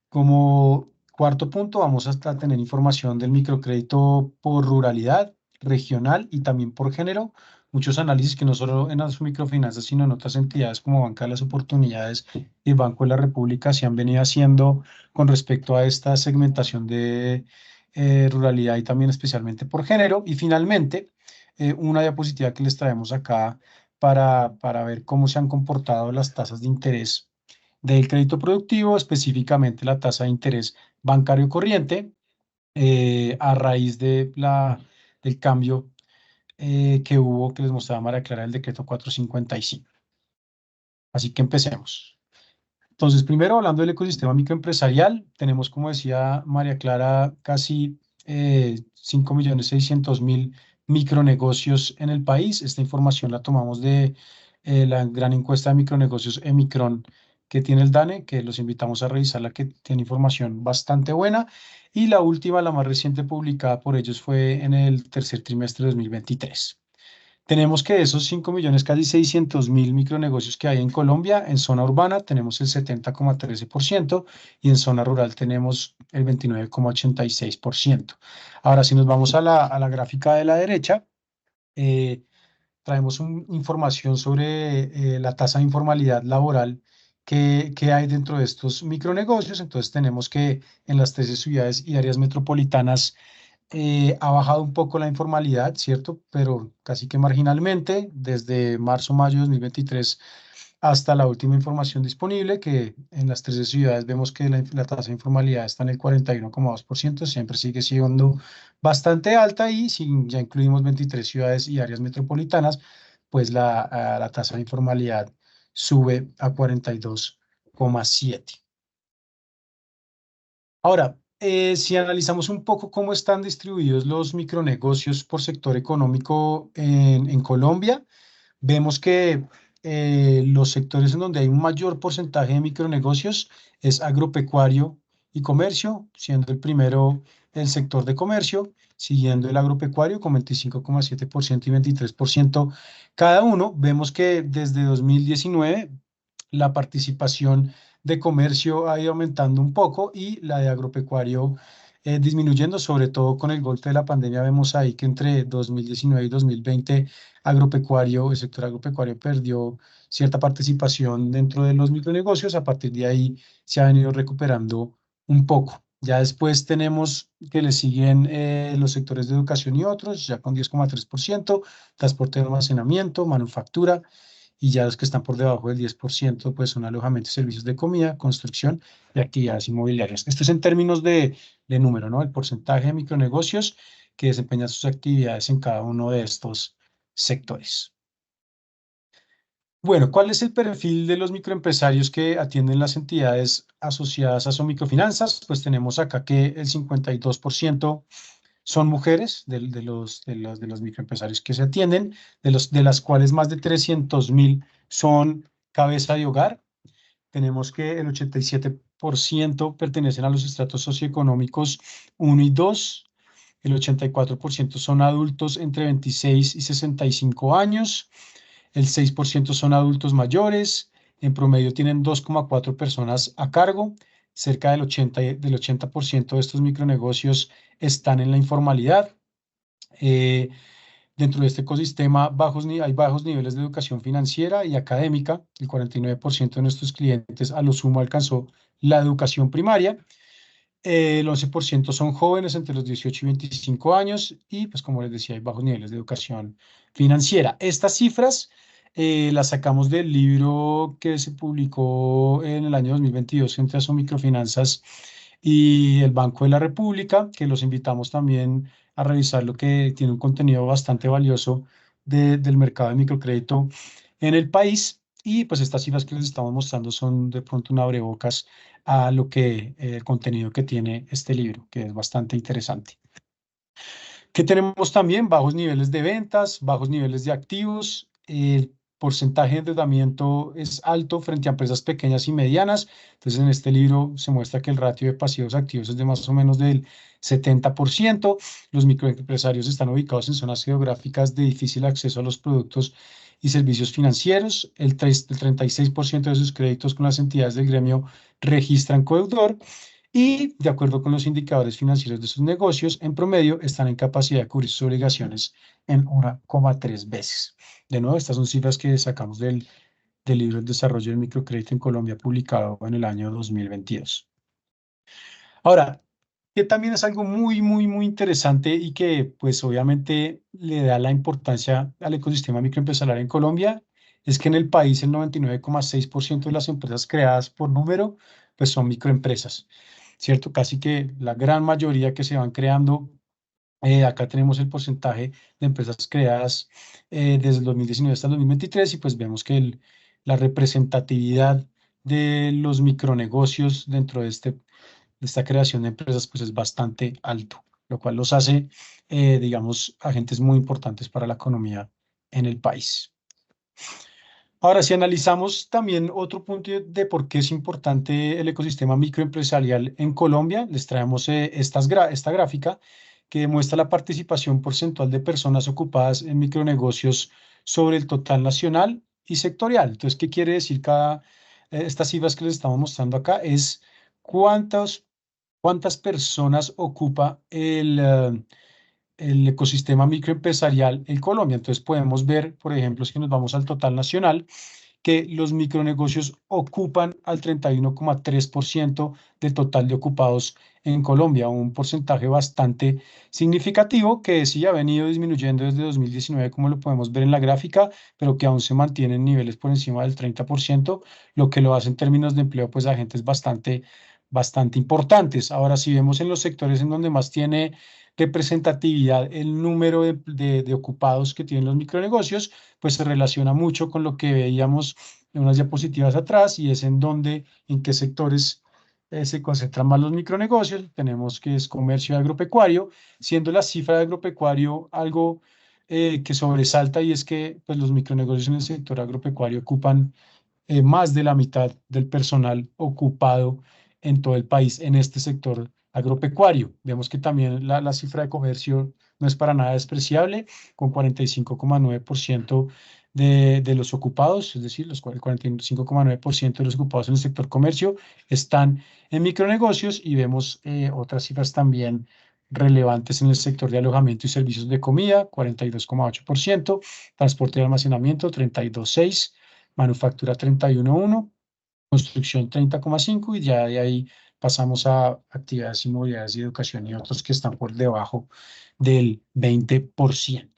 Como cuarto punto, vamos a tener información del microcrédito por ruralidad, regional y también por género. Muchos análisis que no solo en las microfinanzas, sino en otras entidades como Banca de las Oportunidades y Banco de la República se han venido haciendo con respecto a esta segmentación de ruralidad y también especialmente por género. Y finalmente, una diapositiva que les traemos acá para ver cómo se han comportado las tasas de interés del crédito productivo, específicamente la tasa de interés bancario corriente, a raíz del cambio que hubo, que les mostraba María Clara, el decreto 455. Así que empecemos. Entonces, primero hablando del ecosistema microempresarial, tenemos, como decía María Clara, casi 5.600.000 micronegocios en el país. Esta información la tomamos de la gran encuesta de micronegocios Emicron que tiene el DANE, que los invitamos a revisarla, que tiene información bastante buena. Y la última, la más reciente publicada por ellos, fue en el tercer trimestre de 2023. Tenemos que esos 5 millones, casi 600.000 micronegocios que hay en Colombia, en zona urbana tenemos el 70,13% y en zona rural tenemos el 29,86%. Ahora, si nos vamos a la gráfica de la derecha, traemos información sobre la tasa de informalidad laboral que hay dentro de estos micronegocios. Entonces tenemos que en las 13 ciudades y áreas metropolitanas ha bajado un poco la informalidad, ¿cierto? Pero casi que marginalmente. Desde marzo-mayo de 2023 hasta la última información disponible, que en las 13 ciudades vemos que la tasa de informalidad está en el 41,2%, siempre sigue siendo bastante alta, y si ya incluimos 23 ciudades y áreas metropolitanas, pues la tasa de informalidad sube a 42,7%. Ahora, si analizamos un poco cómo están distribuidos los micronegocios por sector económico en Colombia, vemos que los sectores en donde hay un mayor porcentaje de micronegocios es agropecuario y comercio, siendo el primero el sector de comercio, siguiendo el agropecuario con 25,7% y 23% cada uno. Vemos que desde 2019 la participación de comercio ha ido aumentando un poco y la de agropecuario disminuyendo, sobre todo con el golpe de la pandemia. Vemos ahí que entre 2019 y 2020 el sector agropecuario perdió cierta participación dentro de los micronegocios. A partir de ahí se ha venido recuperando un poco. Ya después tenemos que le siguen los sectores de educación y otros, ya con 10,3%, transporte de almacenamiento, manufactura, y ya los que están por debajo del 10%, pues son alojamiento y servicios de comida, construcción y actividades inmobiliarias. Esto es en términos de número, ¿no? El porcentaje de micronegocios que desempeñan sus actividades en cada uno de estos sectores. Bueno, ¿cuál es el perfil de los microempresarios que atienden las entidades asociadas a Somicrofinanzas? Pues tenemos acá que el 52% son mujeres de los microempresarios que se atienden, de las cuales más de 300.000 son cabeza de hogar. Tenemos que el 87% pertenecen a los estratos socioeconómicos 1 y 2. El 84% son adultos entre 26 y 65 años. El 6% son adultos mayores. En promedio tienen 2,4 personas a cargo. Cerca del 80% de estos micronegocios están en la informalidad. Dentro de este ecosistema hay bajos niveles de educación financiera y académica. El 49% de nuestros clientes a lo sumo alcanzó la educación primaria. El 11% son jóvenes entre los 18 y 25 años y, pues como les decía, hay bajos niveles de educación financiera. Estas cifras las sacamos del libro que se publicó en el año 2022 entre Asomicrofinanzas y el Banco de la República, que los invitamos también a revisar, lo que tiene un contenido bastante valioso del mercado de microcrédito en el país. Y pues estas cifras que les estamos mostrando son de pronto un abrebocas a lo que el contenido que tiene este libro, que es bastante interesante. Que tenemos también bajos niveles de ventas, bajos niveles de activos. El porcentaje de endeudamiento es alto frente a empresas pequeñas y medianas. Entonces, en este libro se muestra que el ratio de pasivos a activos es de más o menos del 70%. Los microempresarios están ubicados en zonas geográficas de difícil acceso a los productos y servicios financieros. El 36% de sus créditos con las entidades del gremio registran codeudor. Y, de acuerdo con los indicadores financieros de sus negocios, en promedio están en capacidad de cubrir sus obligaciones en 1,3 veces. De nuevo, estas son cifras que sacamos del libro El desarrollo del microcrédito en Colombia, publicado en el año 2022. Ahora, que también es algo muy, muy, muy interesante y que, pues, obviamente le da la importancia al ecosistema microempresarial en Colombia, es que en el país el 99,6% de las empresas creadas por número, pues, son microempresas, ¿cierto? Casi que la gran mayoría que se van creando. Acá tenemos el porcentaje de empresas creadas desde el 2019 hasta el 2023 y pues vemos que la representatividad de los micronegocios dentro de esta creación de empresas pues es bastante alto, lo cual los hace, digamos, agentes muy importantes para la economía en el país. Ahora, si analizamos también otro punto de por qué es importante el ecosistema microempresarial en Colombia, les traemos esta gráfica que muestra la participación porcentual de personas ocupadas en micronegocios sobre el total nacional y sectorial. Entonces, ¿qué quiere decir estas cifras que les estamos mostrando acá? Es cuántas personas ocupa el ecosistema microempresarial en Colombia. Entonces podemos ver, por ejemplo, si nos vamos al total nacional, que los micronegocios ocupan al 31,3% del total de ocupados en Colombia, un porcentaje bastante significativo que sí ha venido disminuyendo desde 2019, como lo podemos ver en la gráfica, pero que aún se mantiene en niveles por encima del 30%, lo que lo hace en términos de empleo, pues agentes bastante importantes. Ahora, si vemos en los sectores en donde más tiene representatividad el número de ocupados que tienen los micronegocios, pues se relaciona mucho con lo que veíamos en unas diapositivas atrás, y es en qué sectores se concentran más los micronegocios. Tenemos que es comercio y agropecuario, siendo la cifra de agropecuario algo que sobresalta, y es que pues, los micronegocios en el sector agropecuario ocupan más de la mitad del personal ocupado en todo el país en este sector agropecuario. Vemos que también la cifra de comercio no es para nada despreciable, con 45,9% de los ocupados, es decir, el 45,9% de los ocupados en el sector comercio están en micronegocios, y vemos otras cifras también relevantes en el sector de alojamiento y servicios de comida, 42,8%, transporte y almacenamiento, 32,6%, manufactura 31,1%, construcción 30,5%, y ya de ahí pasamos a actividades inmobiliarias y educación y otros que están por debajo del 20%.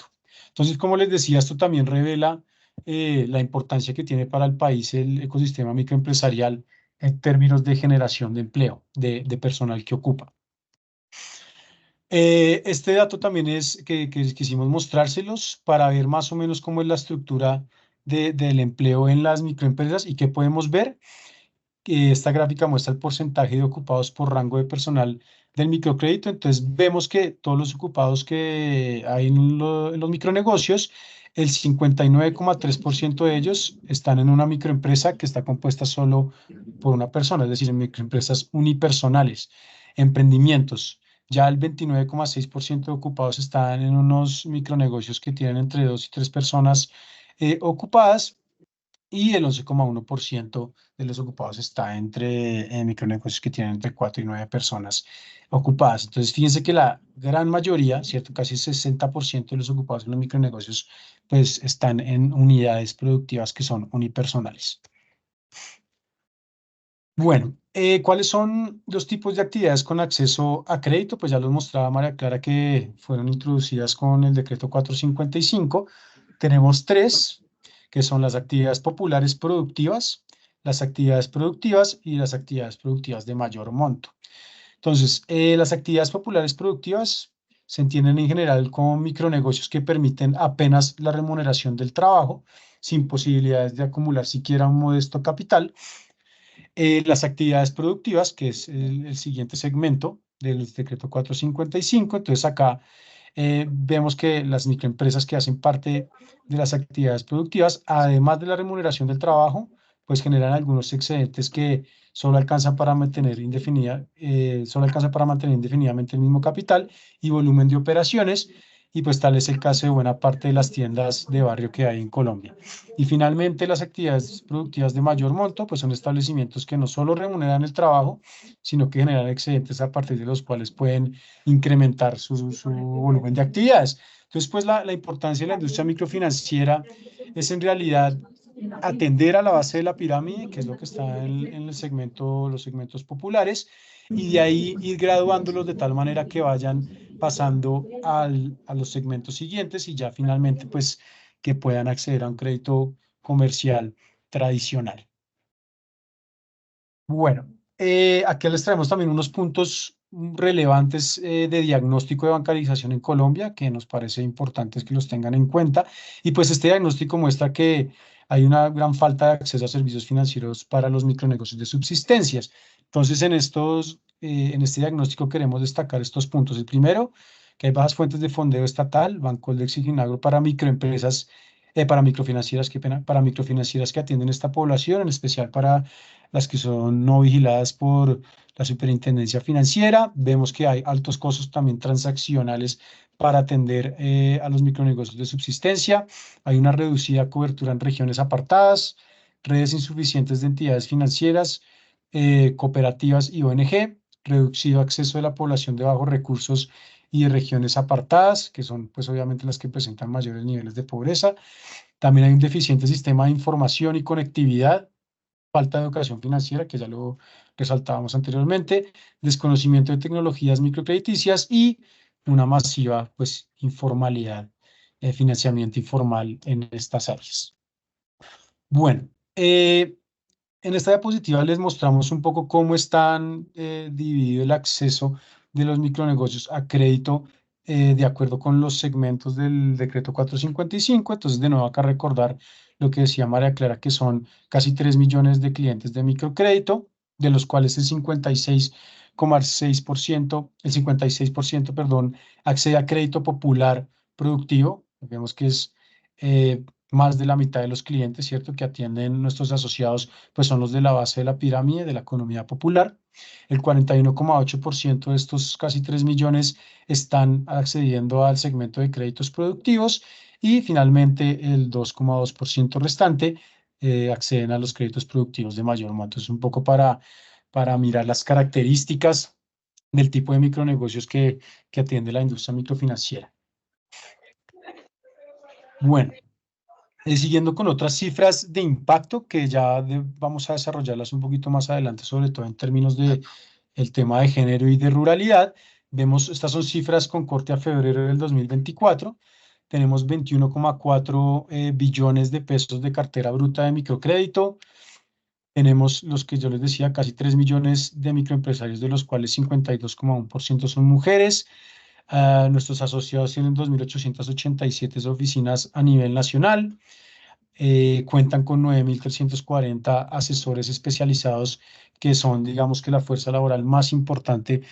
Entonces, como les decía, esto también revela la importancia que tiene para el país el ecosistema microempresarial en términos de generación de empleo, de personal que ocupa. Este dato también es que quisimos mostrárselos para ver más o menos cómo es la estructura del empleo en las microempresas y qué podemos ver. Esta gráfica muestra el porcentaje de ocupados por rango de personal del microcrédito. Entonces vemos que todos los ocupados que hay en los micronegocios, el 59,3% de ellos están en una microempresa que está compuesta solo por una persona, es decir, en microempresas unipersonales, emprendimientos. Ya el 29,6% de ocupados están en unos micronegocios que tienen entre 2 y 3 personas ocupadas, y el 11,1% de los ocupados está entre micronegocios que tienen entre 4 y 9 personas ocupadas. Entonces, fíjense que la gran mayoría, ¿cierto? Casi el 60% de los ocupados en los micronegocios, pues están en unidades productivas que son unipersonales. Bueno, ¿cuáles son los tipos de actividades con acceso a crédito? Pues ya los mostraba María Clara, que fueron introducidas con el decreto 455. Tenemos 3, que son las actividades populares productivas, las actividades productivas y las actividades productivas de mayor monto. Entonces, las actividades populares productivas se entienden en general como micronegocios que permiten apenas la remuneración del trabajo, sin posibilidades de acumular siquiera un modesto capital. Las actividades productivas, que es el siguiente segmento del decreto 455, entonces acá vemos que las microempresas que hacen parte de las actividades productivas, además de la remuneración del trabajo, pues generan algunos excedentes que solo alcanzan para mantener indefinidamente el mismo capital y volumen de operaciones, y pues tal es el caso de buena parte de las tiendas de barrio que hay en Colombia. Y finalmente, las actividades productivas de mayor monto, pues son establecimientos que no solo remuneran el trabajo, sino que generan excedentes a partir de los cuales pueden incrementar su volumen de actividades. Entonces, pues la importancia de la industria microfinanciera es en realidad atender a la base de la pirámide, que es lo que está en los segmentos populares, y de ahí ir graduándolos de tal manera que vayan pasando a los segmentos siguientes, y ya finalmente pues que puedan acceder a un crédito comercial tradicional. Bueno, aquí les traemos también unos puntos relevantes de diagnóstico de bancarización en Colombia, que nos parece importantes que los tengan en cuenta. Y pues este diagnóstico muestra que hay una gran falta de acceso a servicios financieros para los micronegocios de subsistencias. Entonces, en este diagnóstico queremos destacar estos puntos. El primero, que hay bajas fuentes de fondeo estatal, Bancoldex y Finagro, para microempresas, para microfinancieras que atienden esta población, en especial para las que son no vigiladas por la Superintendencia Financiera. Vemos que hay altos costos también transaccionales para atender a los micronegocios de subsistencia. Hay una reducida cobertura en regiones apartadas, redes insuficientes de entidades financieras, cooperativas y ONG, reducido acceso de la población de bajos recursos y de regiones apartadas, que son pues obviamente las que presentan mayores niveles de pobreza. También hay un deficiente sistema de información y conectividad, falta de educación financiera, que ya lo resaltábamos anteriormente, desconocimiento de tecnologías microcrediticias y una masiva, pues, informalidad, financiamiento informal en estas áreas. Bueno, en esta diapositiva les mostramos un poco cómo están dividido el acceso de los micronegocios a crédito de acuerdo con los segmentos del decreto 455. Entonces, de nuevo, acá recordar lo que decía María Clara, que son casi 3 millones de clientes de microcrédito, de los cuales el 56%, perdón, accede a crédito popular productivo. Vemos que es más de la mitad de los clientes, ¿cierto?, que atienden nuestros asociados, pues son los de la base de la pirámide de la economía popular. El 41,8% de estos casi 3 millones están accediendo al segmento de créditos productivos y finalmente el 2,2% restante acceden a los créditos productivos de mayor monto. Es un poco para mirar las características del tipo de micronegocios que atiende la industria microfinanciera. Bueno, siguiendo con otras cifras de impacto que ya vamos a desarrollarlas un poquito más adelante, sobre todo en términos de el tema de género y de ruralidad. Vemos, estas son cifras con corte a febrero del 2024. Tenemos 21,4 billones de pesos de cartera bruta de microcrédito. Tenemos los que yo les decía, casi 3 millones de microempresarios, de los cuales 52,1% son mujeres. Nuestros asociados tienen 2.887 oficinas a nivel nacional. Cuentan con 9.340 asesores especializados, que son, digamos, que la fuerza laboral más importante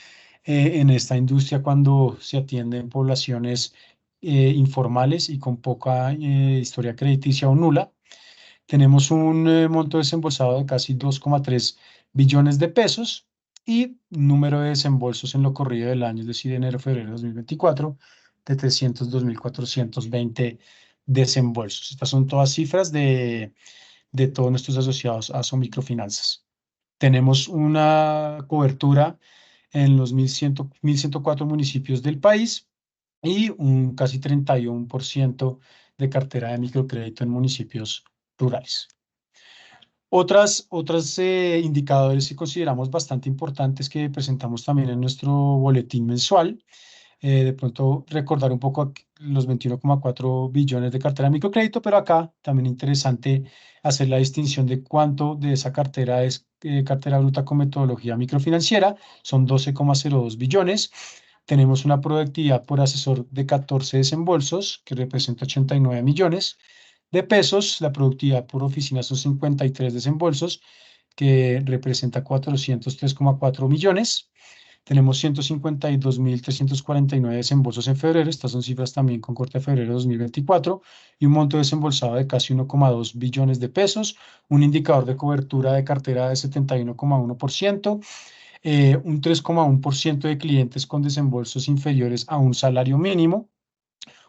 en esta industria cuando se atienden poblaciones informales y con poca historia crediticia o nula. Tenemos un monto desembolsado de casi 2,3 billones de pesos y número de desembolsos en lo corrido del año, es decir, enero-febrero de 2024, de 302.420 desembolsos. Estas son todas cifras de todos nuestros asociados a Somicrofinanzas. Tenemos una cobertura en los 1.104 municipios del país y un casi 31% de cartera de microcrédito en municipios rurales. Otros indicadores que consideramos bastante importantes que presentamos también en nuestro boletín mensual. De pronto recordar un poco los 21,4 billones de cartera de microcrédito, pero acá también interesante hacer la distinción de cuánto de esa cartera es cartera bruta con metodología microfinanciera. Son 12,02 billones. Tenemos una productividad por asesor de 14 desembolsos, que representa 89 millones de pesos. La productividad por oficina son 53 desembolsos, que representa 403,4 millones. Tenemos 152.349 desembolsos en febrero. Estas son cifras también con corte a febrero de 2024 y un monto desembolsado de casi 1,2 billones de pesos. Un indicador de cobertura de cartera de 71,1%. Un 3,1% de clientes con desembolsos inferiores a un salario mínimo.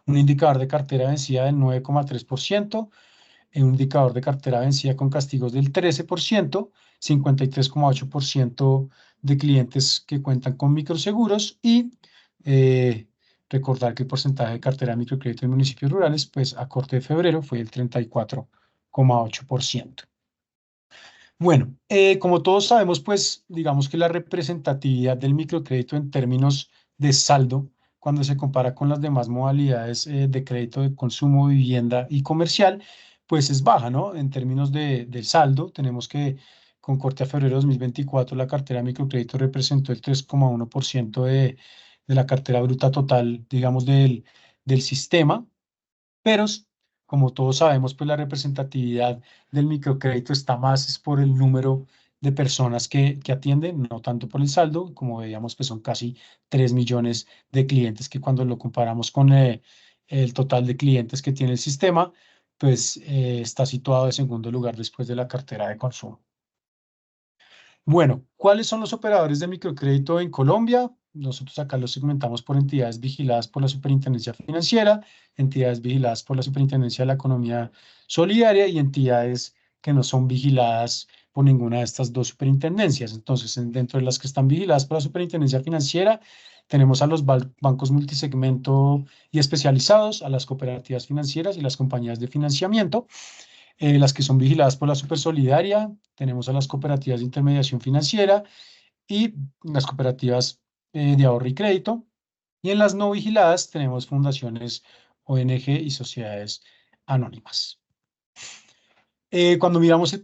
Un indicador de cartera vencida del 9,3%. Un indicador de cartera vencida con castigos del 13%. 53,8% de clientes que cuentan con microseguros y recordar que el porcentaje de cartera de microcrédito en municipios rurales, pues a corte de febrero fue el 34,8%. Bueno, como todos sabemos, pues digamos que la representatividad del microcrédito en términos de saldo, cuando se compara con las demás modalidades de crédito de consumo, vivienda y comercial, pues es baja, ¿no? En términos del saldo, tenemos que con corte a febrero de 2024, la cartera de microcrédito representó el 3,1% de la cartera bruta total, digamos, del sistema, pero como todos sabemos, pues la representatividad del microcrédito está más es por el número de personas que atienden, no tanto por el saldo. Como veíamos, pues son casi 3 millones de clientes, que cuando lo comparamos con el total de clientes que tiene el sistema, pues está situado en segundo lugar después de la cartera de consumo. Bueno, ¿cuáles son los operadores de microcrédito en Colombia? Nosotros acá los segmentamos por entidades vigiladas por la Superintendencia Financiera, entidades vigiladas por la Superintendencia de la Economía Solidaria y entidades que no son vigiladas por ninguna de estas dos superintendencias. Entonces, dentro de las que están vigiladas por la Superintendencia Financiera, tenemos a los bancos multisegmento y especializados, a las cooperativas financieras y las compañías de financiamiento, las que son vigiladas por la Supersolidaria, tenemos a las cooperativas de intermediación financiera y las cooperativas de ahorro y crédito. Y en las no vigiladas tenemos fundaciones, ONG y sociedades anónimas. Cuando miramos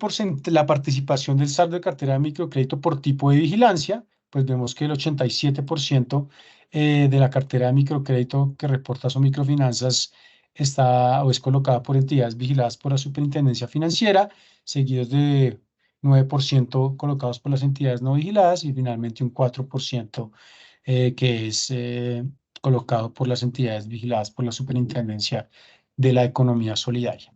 la participación del saldo de cartera de microcrédito por tipo de vigilancia, pues vemos que el 87% de la cartera de microcrédito que reporta Somicrofinanzas está o es colocada por entidades vigiladas por la Superintendencia Financiera, seguidos de 9% colocados por las entidades no vigiladas y finalmente un 4% que es colocado por las entidades vigiladas por la Superintendencia de la Economía Solidaria.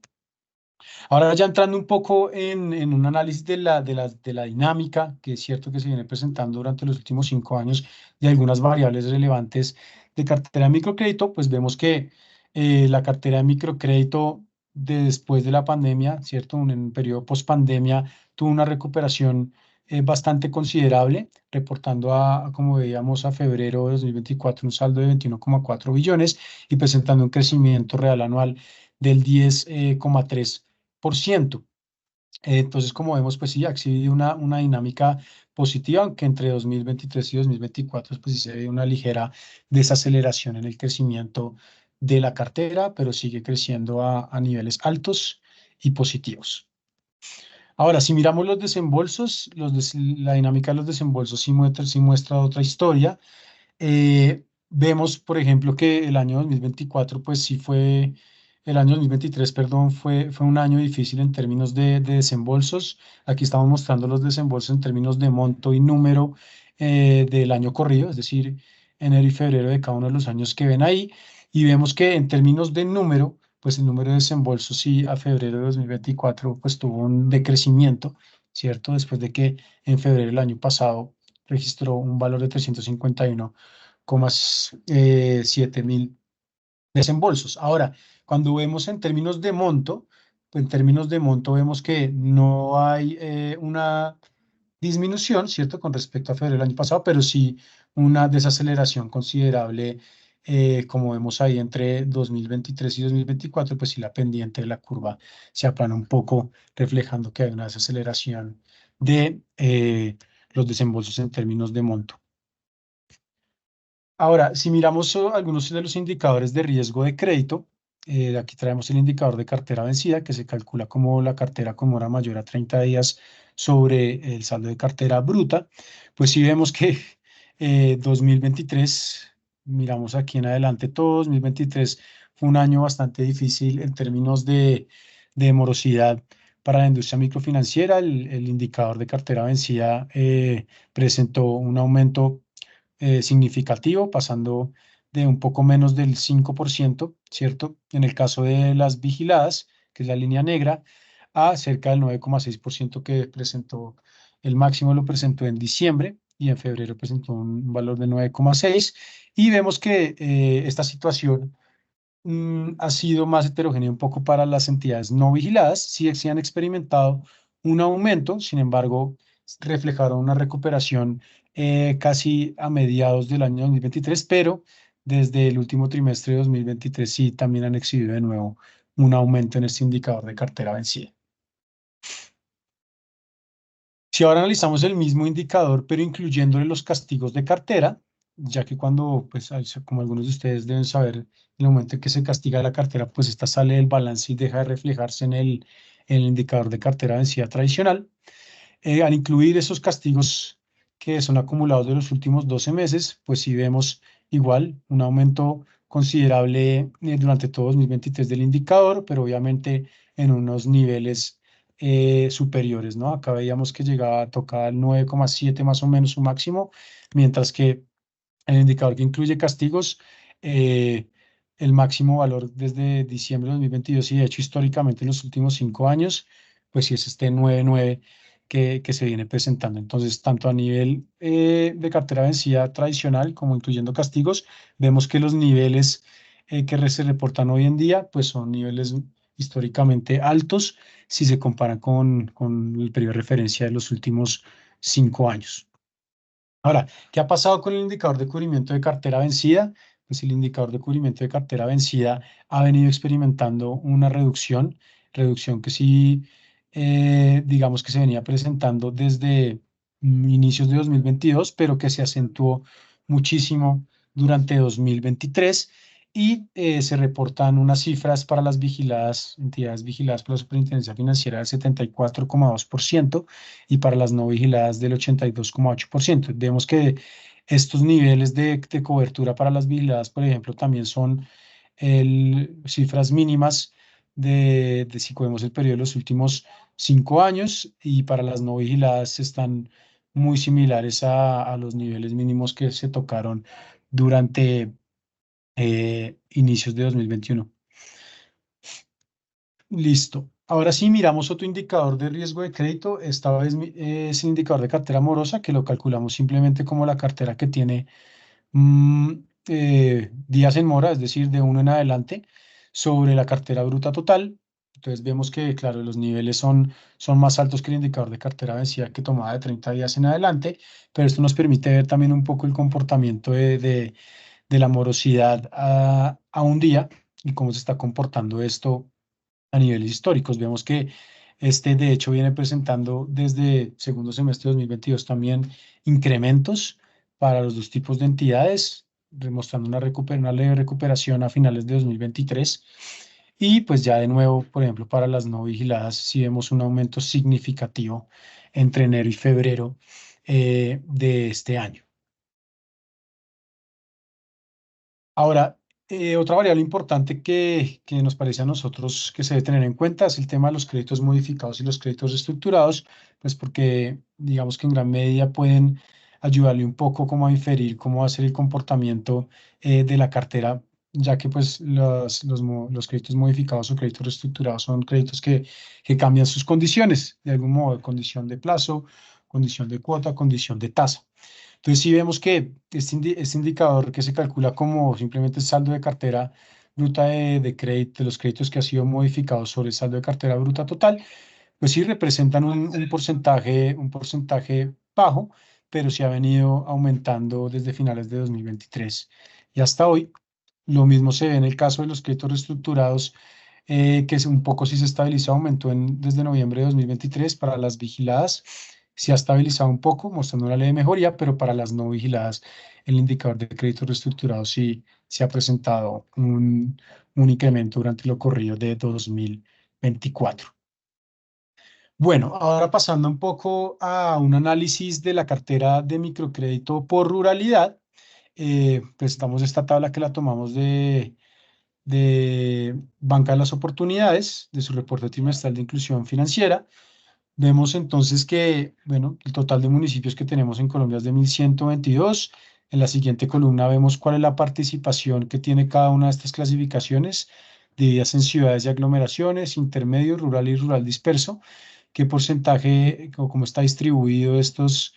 Ahora ya entrando un poco en un análisis de la dinámica, que es cierto que se viene presentando durante los últimos 5 años, de algunas variables relevantes de cartera de microcrédito, pues vemos que la cartera de microcrédito después de la pandemia, ¿cierto? En un periodo post-pandemia, tuvo una recuperación bastante considerable, reportando como veíamos, a febrero de 2024 un saldo de 21,4 billones y presentando un crecimiento real anual del 10,3%. Entonces, como vemos, pues sí, ha sido una dinámica positiva, aunque entre 2023 y 2024 pues sí se ve una ligera desaceleración en el crecimiento de la cartera, pero sigue creciendo a niveles altos y positivos. Ahora, si miramos los desembolsos, la dinámica de los desembolsos sí muestra otra historia. Vemos, por ejemplo, que el año 2024, pues sí fue, el año 2023, perdón, fue un año difícil en términos de desembolsos. Aquí estamos mostrando los desembolsos en términos de monto y número del año corrido, es decir, enero y febrero de cada uno de los años que ven ahí. Y vemos que en términos de número, pues el número de desembolsos sí a febrero de 2024 pues tuvo un decrecimiento, ¿cierto? Después de que en febrero del año pasado registró un valor de 351,7 mil desembolsos. Ahora, cuando vemos en términos de monto, pues en términos de monto vemos que no hay una disminución, ¿cierto? Con respecto a febrero del año pasado, pero sí una desaceleración considerable, como vemos ahí entre 2023 y 2024, pues sí la pendiente de la curva se aplana un poco, reflejando que hay una desaceleración de los desembolsos en términos de monto. Ahora, si miramos algunos de los indicadores de riesgo de crédito, aquí traemos el indicador de cartera vencida, que se calcula como la cartera con mora mayor a 30 días sobre el saldo de cartera bruta. Pues sí vemos que 2023, miramos aquí en adelante todo, 2023 fue un año bastante difícil en términos de morosidad para la industria microfinanciera. El indicador de cartera vencida presentó un aumento significativo, pasando de un poco menos del 5%, ¿cierto? En el caso de las vigiladas, que es la línea negra, a cerca del 9,6% que presentó, el máximo lo presentó en diciembre y en febrero presentó un valor de 9,6%. Y vemos que esta situación ha sido más heterogénea un poco para las entidades no vigiladas. Sí, sí han experimentado un aumento, sin embargo, reflejaron una recuperación casi a mediados del año 2023, pero desde el último trimestre de 2023 sí también han exhibido de nuevo un aumento en este indicador de cartera vencida. Si ahora analizamos el mismo indicador, pero incluyéndole los castigos de cartera, ya que cuando, pues, como algunos de ustedes deben saber, en el momento en que se castiga la cartera, pues esta sale del balance y deja de reflejarse en el indicador de cartera vencida tradicional. Al incluir esos castigos que son acumulados de los últimos 12 meses, pues sí vemos igual un aumento considerable durante todo 2023 del indicador, pero obviamente en unos niveles superiores, ¿no? Acá veíamos que llegaba a tocar el 9,7 más o menos su máximo, mientras que el indicador que incluye castigos, el máximo valor desde diciembre de 2022 y de hecho históricamente en los últimos 5 años, pues sí es este 9,9 que se viene presentando. Entonces, tanto a nivel de cartera vencida tradicional como incluyendo castigos, vemos que los niveles que se reportan hoy en día, pues son niveles históricamente altos si se comparan con el periodo de referencia de los últimos 5 años. Ahora, ¿qué ha pasado con el indicador de cubrimiento de cartera vencida? Pues el indicador de cubrimiento de cartera vencida ha venido experimentando una reducción que sí, digamos que se venía presentando desde inicios de 2022, pero que se acentuó muchísimo durante 2023 y se reportan unas cifras para las entidades vigiladas por la Superintendencia Financiera del 74,2% y para las no vigiladas del 82,8%. Vemos que estos niveles de cobertura para las vigiladas, por ejemplo, también son cifras mínimas de si cogemos el periodo de los últimos 5 años, y para las no vigiladas están muy similares a los niveles mínimos que se tocaron durante inicios de 2021. Listo. Ahora sí miramos otro indicador de riesgo de crédito. Esta vez es el indicador de cartera morosa, que lo calculamos simplemente como la cartera que tiene días en mora, es decir, de 1 en adelante, sobre la cartera bruta total. Entonces vemos que, claro, los niveles son más altos que el indicador de cartera vencida, que tomaba de 30 días en adelante, pero esto nos permite ver también un poco el comportamiento de la morosidad a un día y cómo se está comportando esto a niveles históricos. Vemos que de hecho, viene presentando desde segundo semestre de 2022 también incrementos para los dos tipos de entidades, demostrando una leve recuperación a finales de 2023. Y pues ya de nuevo, por ejemplo, para las no vigiladas, sí vemos un aumento significativo entre enero y febrero de este año. Ahora, otra variable importante que nos parece a nosotros que se debe tener en cuenta es el tema de los créditos modificados y los créditos reestructurados, pues porque digamos que en gran medida pueden ayudarle un poco como a inferir cómo va a ser el comportamiento de la cartera, ya que pues los créditos modificados o créditos reestructurados son créditos que cambian sus condiciones, de algún modo, condición de plazo, condición de cuota, condición de tasa. Entonces, sí vemos que este indicador que se calcula como simplemente el saldo de cartera bruta de crédito, de los créditos que ha sido modificado sobre el saldo de cartera bruta total, pues sí representan un porcentaje bajo, pero sí ha venido aumentando desde finales de 2023 y hasta hoy. Lo mismo se ve en el caso de los créditos reestructurados, que es un poco sí se estabilizó, aumentó desde noviembre de 2023 para las vigiladas. Se ha estabilizado un poco, mostrando una leve mejoría, pero para las no vigiladas, el indicador de crédito reestructurado sí se ha presentado un incremento durante lo corrido de 2024. Bueno, ahora pasando un poco a un análisis de la cartera de microcrédito por ruralidad, presentamos esta tabla que la tomamos de Banca de las Oportunidades, de su reporte trimestral de inclusión financiera. Vemos entonces que, bueno, el total de municipios que tenemos en Colombia es de 1.122. En la siguiente columna vemos cuál es la participación que tiene cada una de estas clasificaciones, divididas en ciudades y aglomeraciones, intermedio, rural y rural disperso. Qué porcentaje, o cómo está distribuido los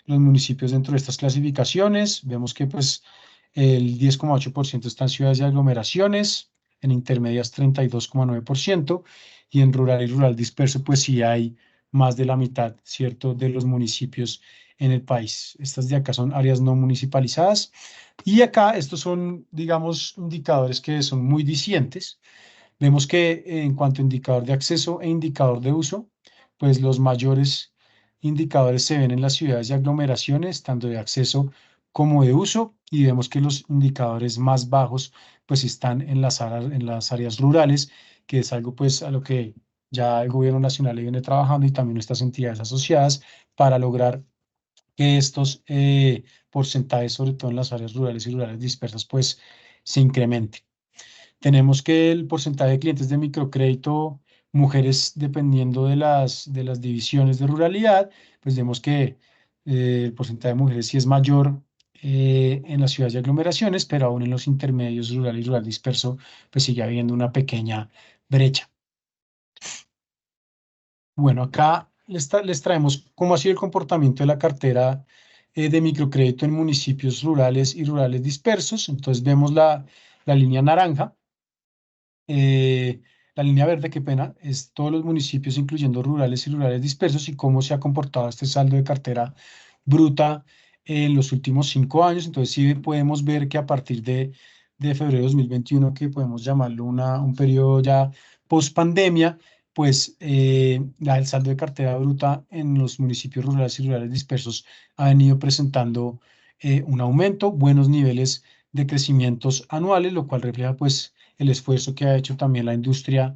municipios dentro de estas clasificaciones. Vemos que pues el 10,8% está en ciudades y aglomeraciones, en intermedias 32,9%, y en rural y rural disperso pues sí hay más de la mitad, ¿cierto?, de los municipios en el país. Estas de acá son áreas no municipalizadas. Y acá estos son, digamos, indicadores que son muy dicientes. Vemos que en cuanto a indicador de acceso e indicador de uso, pues los mayores indicadores se ven en las ciudades y aglomeraciones, tanto de acceso como de uso, y vemos que los indicadores más bajos pues están en las áreas rurales, que es algo pues a lo que ya el gobierno nacional viene trabajando y también nuestras entidades asociadas para lograr que estos porcentajes, sobre todo en las áreas rurales y rurales dispersas, pues se incrementen. Tenemos que el porcentaje de clientes de microcrédito, mujeres, dependiendo de las divisiones de ruralidad, pues vemos que el porcentaje de mujeres sí es mayor en las ciudades y aglomeraciones, pero aún en los intermedios rural y rural disperso, pues sigue habiendo una pequeña brecha. Bueno, acá les traemos cómo ha sido el comportamiento de la cartera de microcrédito en municipios rurales y rurales dispersos. Entonces vemos la línea naranja. La línea verde, qué pena, es todos los municipios, incluyendo rurales y rurales dispersos, y cómo se ha comportado este saldo de cartera bruta en los últimos 5 años. Entonces sí podemos ver que a partir de febrero de 2021, que podemos llamarlo un periodo ya post pandemia, pues el saldo de cartera bruta en los municipios rurales y rurales dispersos ha venido presentando un aumento, buenos niveles de crecimientos anuales, lo cual refleja pues el esfuerzo que ha hecho también la industria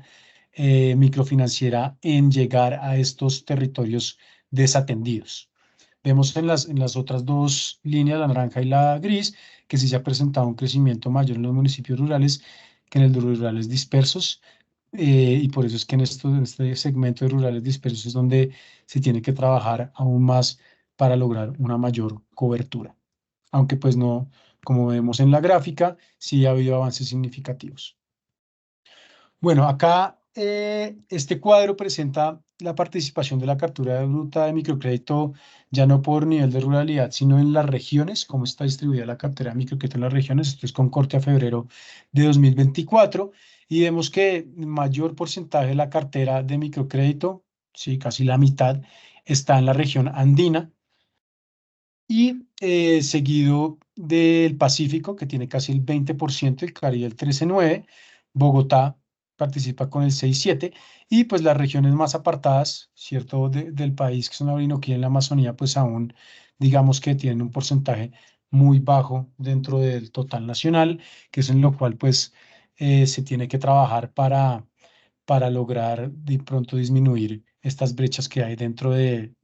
microfinanciera en llegar a estos territorios desatendidos. Vemos en las otras dos líneas, la naranja y la gris, que sí se ha presentado un crecimiento mayor en los municipios rurales que en el de los rurales dispersos. Y por eso es que en este segmento de rurales dispersos es donde se tiene que trabajar aún más para lograr una mayor cobertura. Aunque pues no, como vemos en la gráfica, sí ha habido avances significativos. Bueno, acá este cuadro presenta la participación de la cartera bruta de microcrédito ya no por nivel de ruralidad, sino en las regiones, cómo está distribuida la cartera de microcrédito en las regiones. Esto es con corte a febrero de 2024 y vemos que el mayor porcentaje de la cartera de microcrédito, sí, casi la mitad, está en la región andina y seguido del Pacífico, que tiene casi el 20%, el Caribe el 13,9%, Bogotá participa con el 6,7%, y pues las regiones más apartadas, ¿cierto?, del país, que son la Orinoquía y la Amazonía, pues aún digamos que tienen un porcentaje muy bajo dentro del total nacional, que es en lo cual pues se tiene que trabajar para lograr de pronto disminuir estas brechas que hay dentro del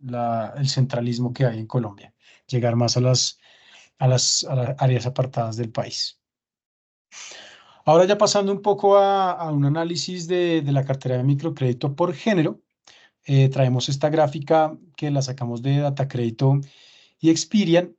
centralismo que hay en Colombia, llegar más a las áreas apartadas del país. Ahora ya pasando un poco a un análisis de la cartera de microcrédito por género, traemos esta gráfica que la sacamos de Datacrédito y Experian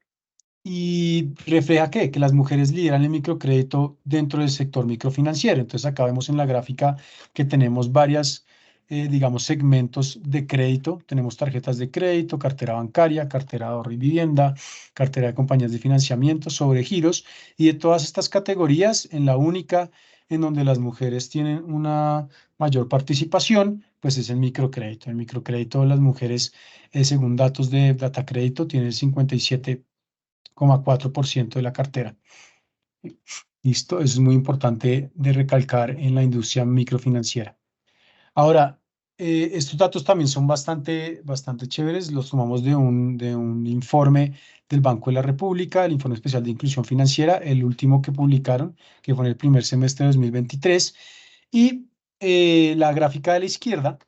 y refleja que las mujeres lideran el microcrédito dentro del sector microfinanciero. Entonces acá vemos en la gráfica que tenemos varias, digamos, segmentos de crédito. Tenemos tarjetas de crédito, cartera bancaria, cartera de ahorro y vivienda, cartera de compañías de financiamiento, sobregiros, y de todas estas categorías, en la única en donde las mujeres tienen una mayor participación, pues es el microcrédito. El microcrédito de las mujeres, según datos de Datacrédito, tiene el 57,4% de la cartera. Listo, eso es muy importante de recalcar en la industria microfinanciera. Ahora, estos datos también son bastante chéveres, los tomamos de un informe del Banco de la República, el Informe Especial de Inclusión Financiera, el último que publicaron, que fue en el primer semestre de 2023, y la gráfica de la izquierda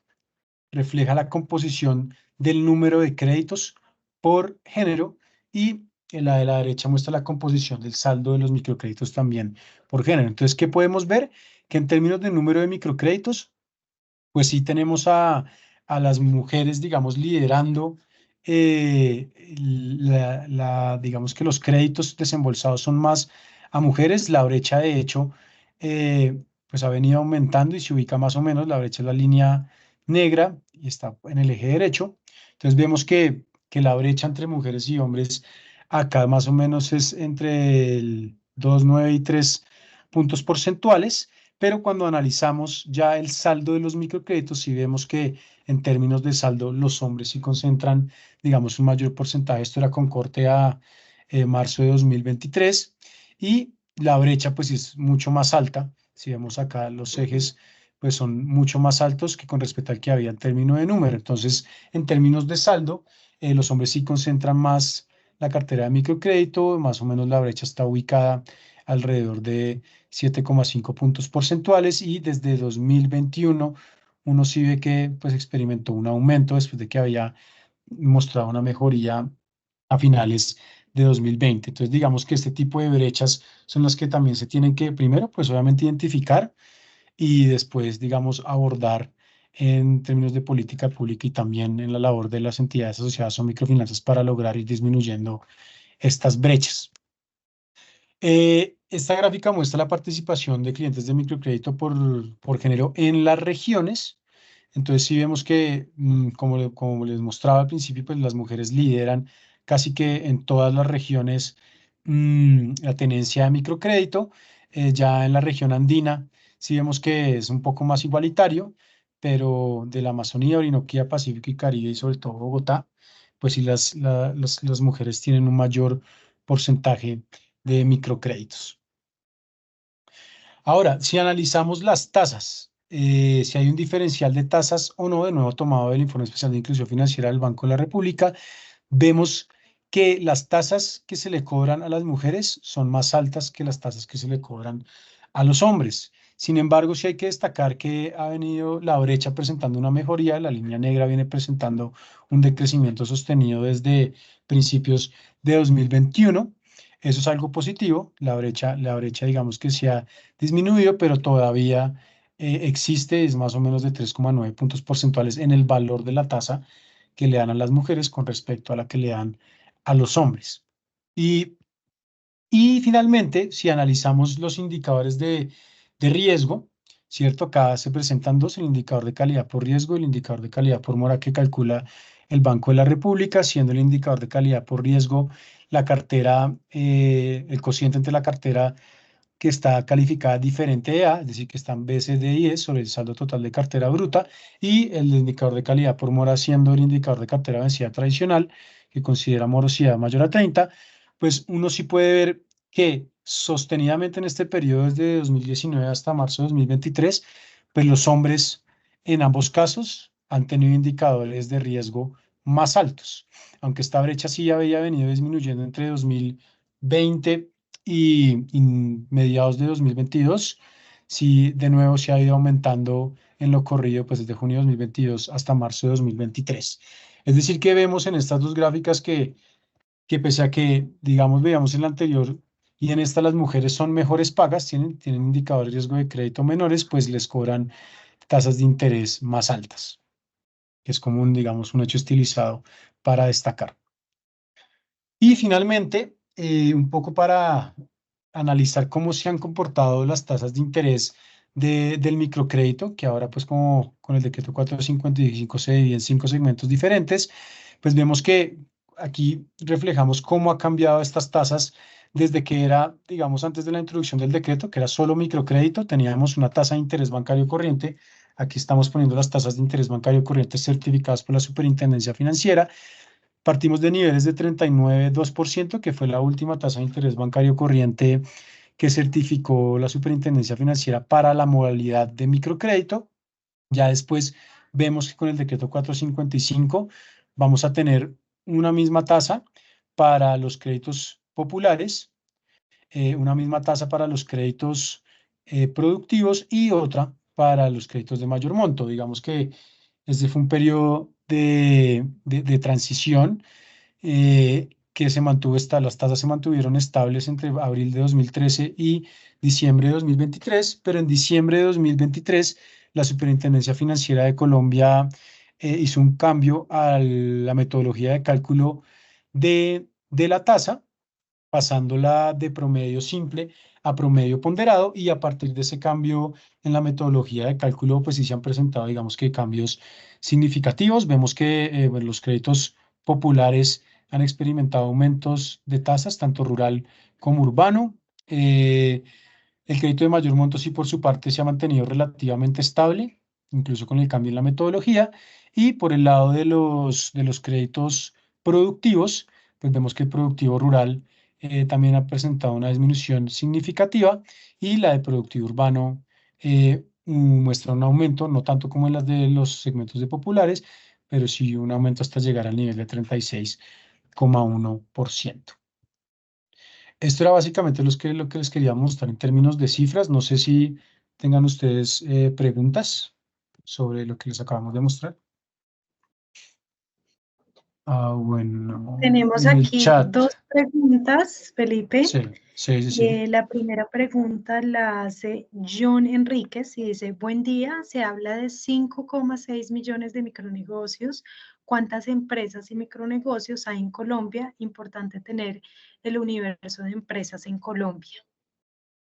refleja la composición del número de créditos por género y la de la derecha muestra la composición del saldo de los microcréditos también por género. Entonces, ¿qué podemos ver? Que en términos de número de microcréditos, pues sí tenemos a las mujeres, digamos, liderando, digamos que los créditos desembolsados son más a mujeres. La brecha, de hecho, pues ha venido aumentando y se ubica más o menos, la brecha es la línea negra y está en el eje derecho. Entonces vemos que la brecha entre mujeres y hombres acá más o menos es entre el 2,9 y 3 puntos porcentuales, pero cuando analizamos ya el saldo de los microcréditos, sí vemos que en términos de saldo los hombres sí concentran, digamos, un mayor porcentaje. Esto era con corte a marzo de 2023 y la brecha pues es mucho más alta. Si vemos acá los ejes pues son mucho más altos que con respecto al que había en términos de número. Entonces, en términos de saldo, los hombres sí concentran más la cartera de microcrédito, más o menos la brecha está ubicada alrededor de 7,5 puntos porcentuales y desde 2021 uno sí ve que pues experimentó un aumento después de que había mostrado una mejoría a finales de 2020. Entonces digamos que este tipo de brechas son las que también se tienen que primero pues obviamente identificar y después digamos abordar en términos de política pública y también en la labor de las entidades asociadas o microfinanzas para lograr ir disminuyendo estas brechas. Esta gráfica muestra la participación de clientes de microcrédito por género en las regiones. Entonces, sí vemos que, como les mostraba al principio, pues las mujeres lideran casi que en todas las regiones la tenencia de microcrédito. Ya en la región andina, sí vemos que es un poco más igualitario, pero de la Amazonía, Orinoquía, Pacífico y Caribe, y sobre todo Bogotá, pues sí las mujeres tienen un mayor porcentaje de microcréditos. Ahora, si analizamos las tasas, si hay un diferencial de tasas o no, de nuevo tomado del Informe Especial de Inclusión Financiera del Banco de la República, vemos que las tasas que se le cobran a las mujeres son más altas que las tasas que se le cobran a los hombres. Sin embargo, sí hay que destacar que ha venido la brecha presentando una mejoría, la línea negra viene presentando un decrecimiento sostenido desde principios de 2021. Eso es algo positivo, la brecha digamos que se ha disminuido, pero todavía existe, es más o menos de 3,9 puntos porcentuales en el valor de la tasa que le dan a las mujeres con respecto a la que le dan a los hombres. Y finalmente, si analizamos los indicadores de riesgo, ¿cierto? Acá se presentan dos, el indicador de calidad por riesgo y el indicador de calidad por mora que calcula el Banco de la República, siendo el indicador de calidad por riesgo la cartera, el cociente entre la cartera que está calificada diferente de A, es decir, que está en BCD10 sobre el saldo total de cartera bruta, y el indicador de calidad por mora siendo el indicador de cartera vencida tradicional, que considera morosidad mayor a 30, pues uno sí puede ver que sostenidamente en este periodo, desde 2019 hasta marzo de 2023, pues los hombres en ambos casos han tenido indicadores de riesgo más altos, aunque esta brecha sí ya había venido disminuyendo entre 2020 y mediados de 2022, sí, de nuevo se ha ido aumentando en lo corrido, pues desde junio de 2022 hasta marzo de 2023. Es decir, que vemos en estas dos gráficas que pese a que, digamos, veíamos en la anterior y en esta las mujeres son mejores pagas, tienen indicadores de riesgo de crédito menores, pues les cobran tasas de interés más altas, que es como digamos, un hecho estilizado para destacar. Y finalmente, un poco para analizar cómo se han comportado las tasas de interés del microcrédito, que ahora pues como con el decreto 455 se divide en 5 segmentos diferentes, pues vemos que aquí reflejamos cómo ha cambiado estas tasas desde que era, digamos, antes de la introducción del decreto, que era solo microcrédito, teníamos una tasa de interés bancario corriente. Aquí estamos poniendo las tasas de interés bancario corriente certificadas por la Superintendencia Financiera. Partimos de niveles de 39,2%, que fue la última tasa de interés bancario corriente que certificó la Superintendencia Financiera para la modalidad de microcrédito. Ya después vemos que con el decreto 455 vamos a tener una misma tasa para los créditos populares, una misma tasa para los créditos productivos y otra para los créditos de mayor monto. Digamos que este fue un periodo de transición que se mantuvo, las tasas se mantuvieron estables entre abril de 2013 y diciembre de 2023, pero en diciembre de 2023 la Superintendencia Financiera de Colombia hizo un cambio a la metodología de cálculo de la tasa, pasándola de promedio simple a promedio ponderado, y a partir de ese cambio en la metodología de cálculo, pues sí se han presentado, digamos que cambios significativos. Vemos que bueno, los créditos populares han experimentado aumentos de tasas, tanto rural como urbano. El crédito de mayor monto sí por su parte se ha mantenido relativamente estable, incluso con el cambio en la metodología. Y por el lado de los créditos productivos, pues vemos que el productivo rural también ha presentado una disminución significativa, y la de productivo urbano muestra un aumento, no tanto como en las de los segmentos de populares, pero sí un aumento hasta llegar al nivel de 36,1%. Esto era básicamente lo que les quería mostrar en términos de cifras. No sé si tengan ustedes preguntas sobre lo que les acabamos de mostrar. Bueno, Tenemos en el aquí chat. dos preguntas, Felipe. Sí. La primera pregunta la hace John Enríquez y dice: buen día, se habla de 5,6 millones de micronegocios. ¿Cuántas empresas y micronegocios hay en Colombia? Importante tener el universo de empresas en Colombia.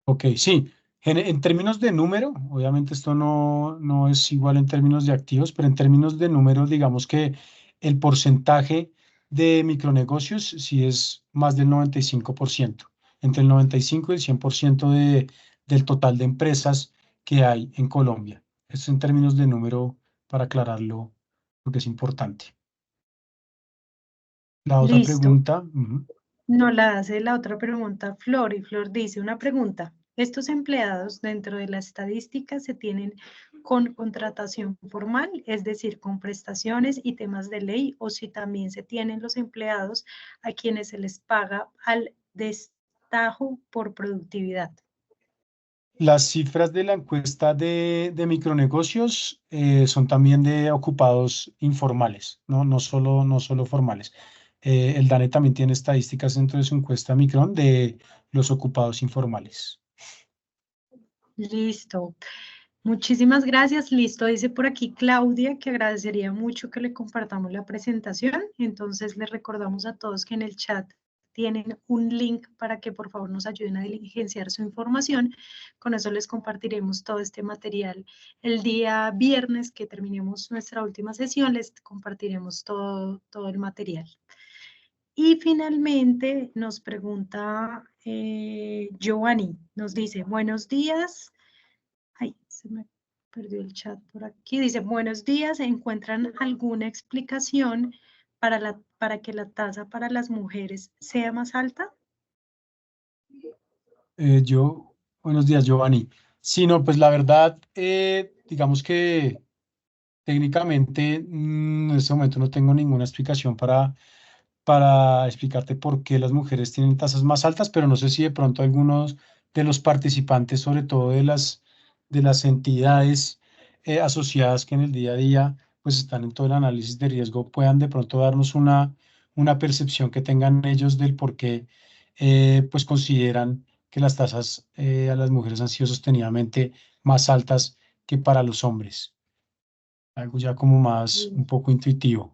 Ok, sí. En términos de número, obviamente esto no es igual en términos de activos, pero en términos de número, digamos que el porcentaje de micronegocios sí es más del 95%, entre el 95 y el 100% del total de empresas que hay en Colombia. Esto en términos de número, para aclararlo, porque es importante. La otra Listo. pregunta, Nos la hace la otra pregunta Flor, y Flor dice una pregunta. ¿Estos empleados dentro de la estadística se tienen con contratación formal, es decir, con prestaciones y temas de ley, o si también se tienen los empleados a quienes se les paga al destajo por productividad? las cifras de la encuesta de micronegocios son también de ocupados informales, no solo formales. El DANE también tiene estadísticas dentro de su encuesta Micron de los ocupados informales. Listo. Muchísimas gracias. Listo, dice por aquí Claudia que agradecería mucho que le compartamos la presentación. Entonces les recordamos a todos que en el chat tienen un link para que por favor nos ayuden a diligenciar su información. Con eso les compartiremos todo este material. El día viernes que terminemos nuestra última sesión les compartiremos todo el material. Y finalmente nos pregunta Giovanni, nos dice, buenos días. Ay, se me perdió el chat por aquí. Dice, buenos días, ¿encuentran alguna explicación para que la tasa para las mujeres sea más alta? Buenos días, Giovanni. Sí, no, pues la verdad, digamos que técnicamente en este momento no tengo ninguna explicación para explicarte por qué las mujeres tienen tasas más altas, pero no sé si de pronto algunos de los participantes, sobre todo de las entidades asociadas que en el día a día pues están en todo el análisis de riesgo, puedan de pronto darnos una percepción que tengan ellos del por qué pues consideran que las tasas a las mujeres han sido sostenidamente más altas que para los hombres. Algo ya como más un poco intuitivo.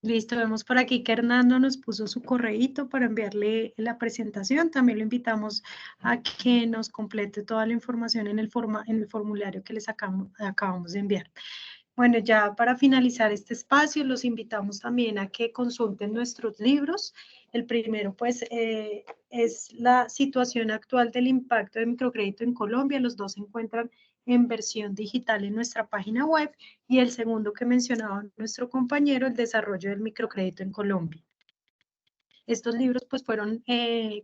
Listo, vemos por aquí que Hernando nos puso su correíto para enviarle la presentación. También lo invitamos a que nos complete toda la información en el formulario que les acabamos de enviar. Bueno, ya para finalizar este espacio, los invitamos también a que consulten nuestros libros. El primero, pues, es la situación actual del impacto del microcrédito en Colombia. Los dos se encuentran en versión digital en nuestra página web. Y el segundo que mencionaba nuestro compañero, el desarrollo del microcrédito en Colombia. Estos libros pues fueron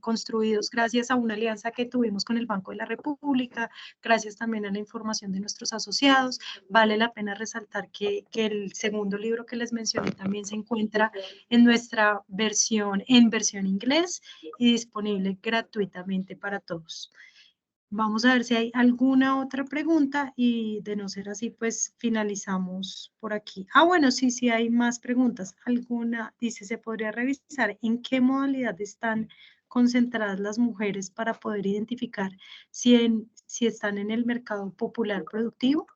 construidos gracias a una alianza que tuvimos con el Banco de la República, gracias también a la información de nuestros asociados. Vale la pena resaltar que el segundo libro que les mencioné también se encuentra en nuestra versión, inglés y disponible gratuitamente para todos. Vamos a ver si hay alguna otra pregunta y de no ser así, pues finalizamos por aquí. Bueno, sí hay más preguntas. Alguna, dice, ¿se podría revisar en qué modalidad están concentradas las mujeres para poder identificar si están en el mercado popular productivo?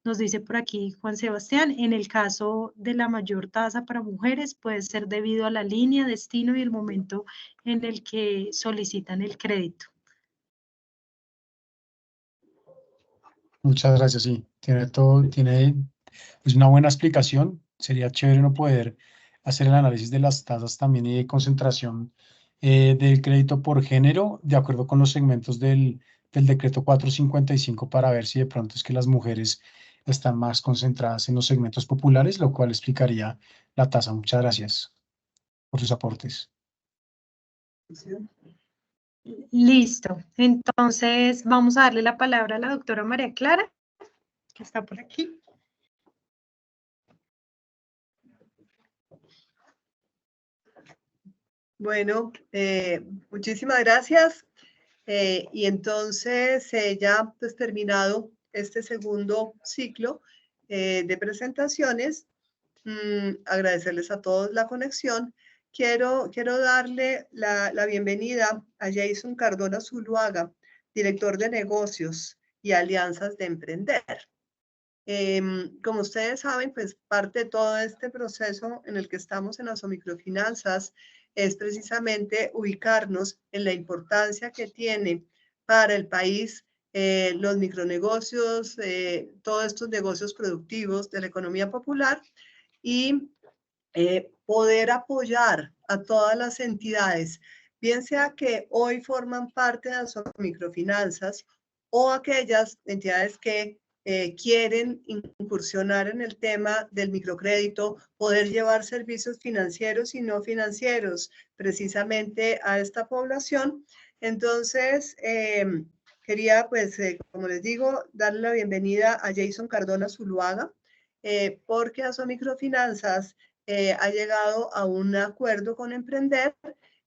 Nos dice por aquí Juan Sebastián, en el caso de la mayor tasa para mujeres puede ser debido a la línea, destino y el momento en el que solicitan el crédito. Muchas gracias, sí. Tiene pues una buena explicación. Sería chévere no poder hacer el análisis de las tasas también y de concentración del crédito por género, de acuerdo con los segmentos del decreto 455, para ver si de pronto es que las mujeres están más concentradas en los segmentos populares, lo cual explicaría la tasa. Muchas gracias por sus aportes. Listo. Entonces, vamos a darle la palabra a la doctora María Clara, que está por aquí. Bueno, muchísimas gracias. Y entonces ya pues terminado este segundo ciclo de presentaciones, agradecerles a todos la conexión. Quiero darle la bienvenida a Jason Cardona Zuluaga, director de negocios y alianzas de Emprender. Como ustedes saben, pues parte de todo este proceso en el que estamos en Asomicrofinanzas es precisamente ubicarnos en la importancia que tiene para el país los micronegocios, todos estos negocios productivos de la economía popular y poder apoyar a todas las entidades, bien sea que hoy forman parte de Asomicrofinanzas o aquellas entidades que quieren incursionar en el tema del microcrédito, poder llevar servicios financieros y no financieros precisamente a esta población. Entonces, quería, pues, como les digo, darle la bienvenida a Jason Cardona Zuluaga, porque Asomicrofinanzas ha llegado a un acuerdo con Emprender.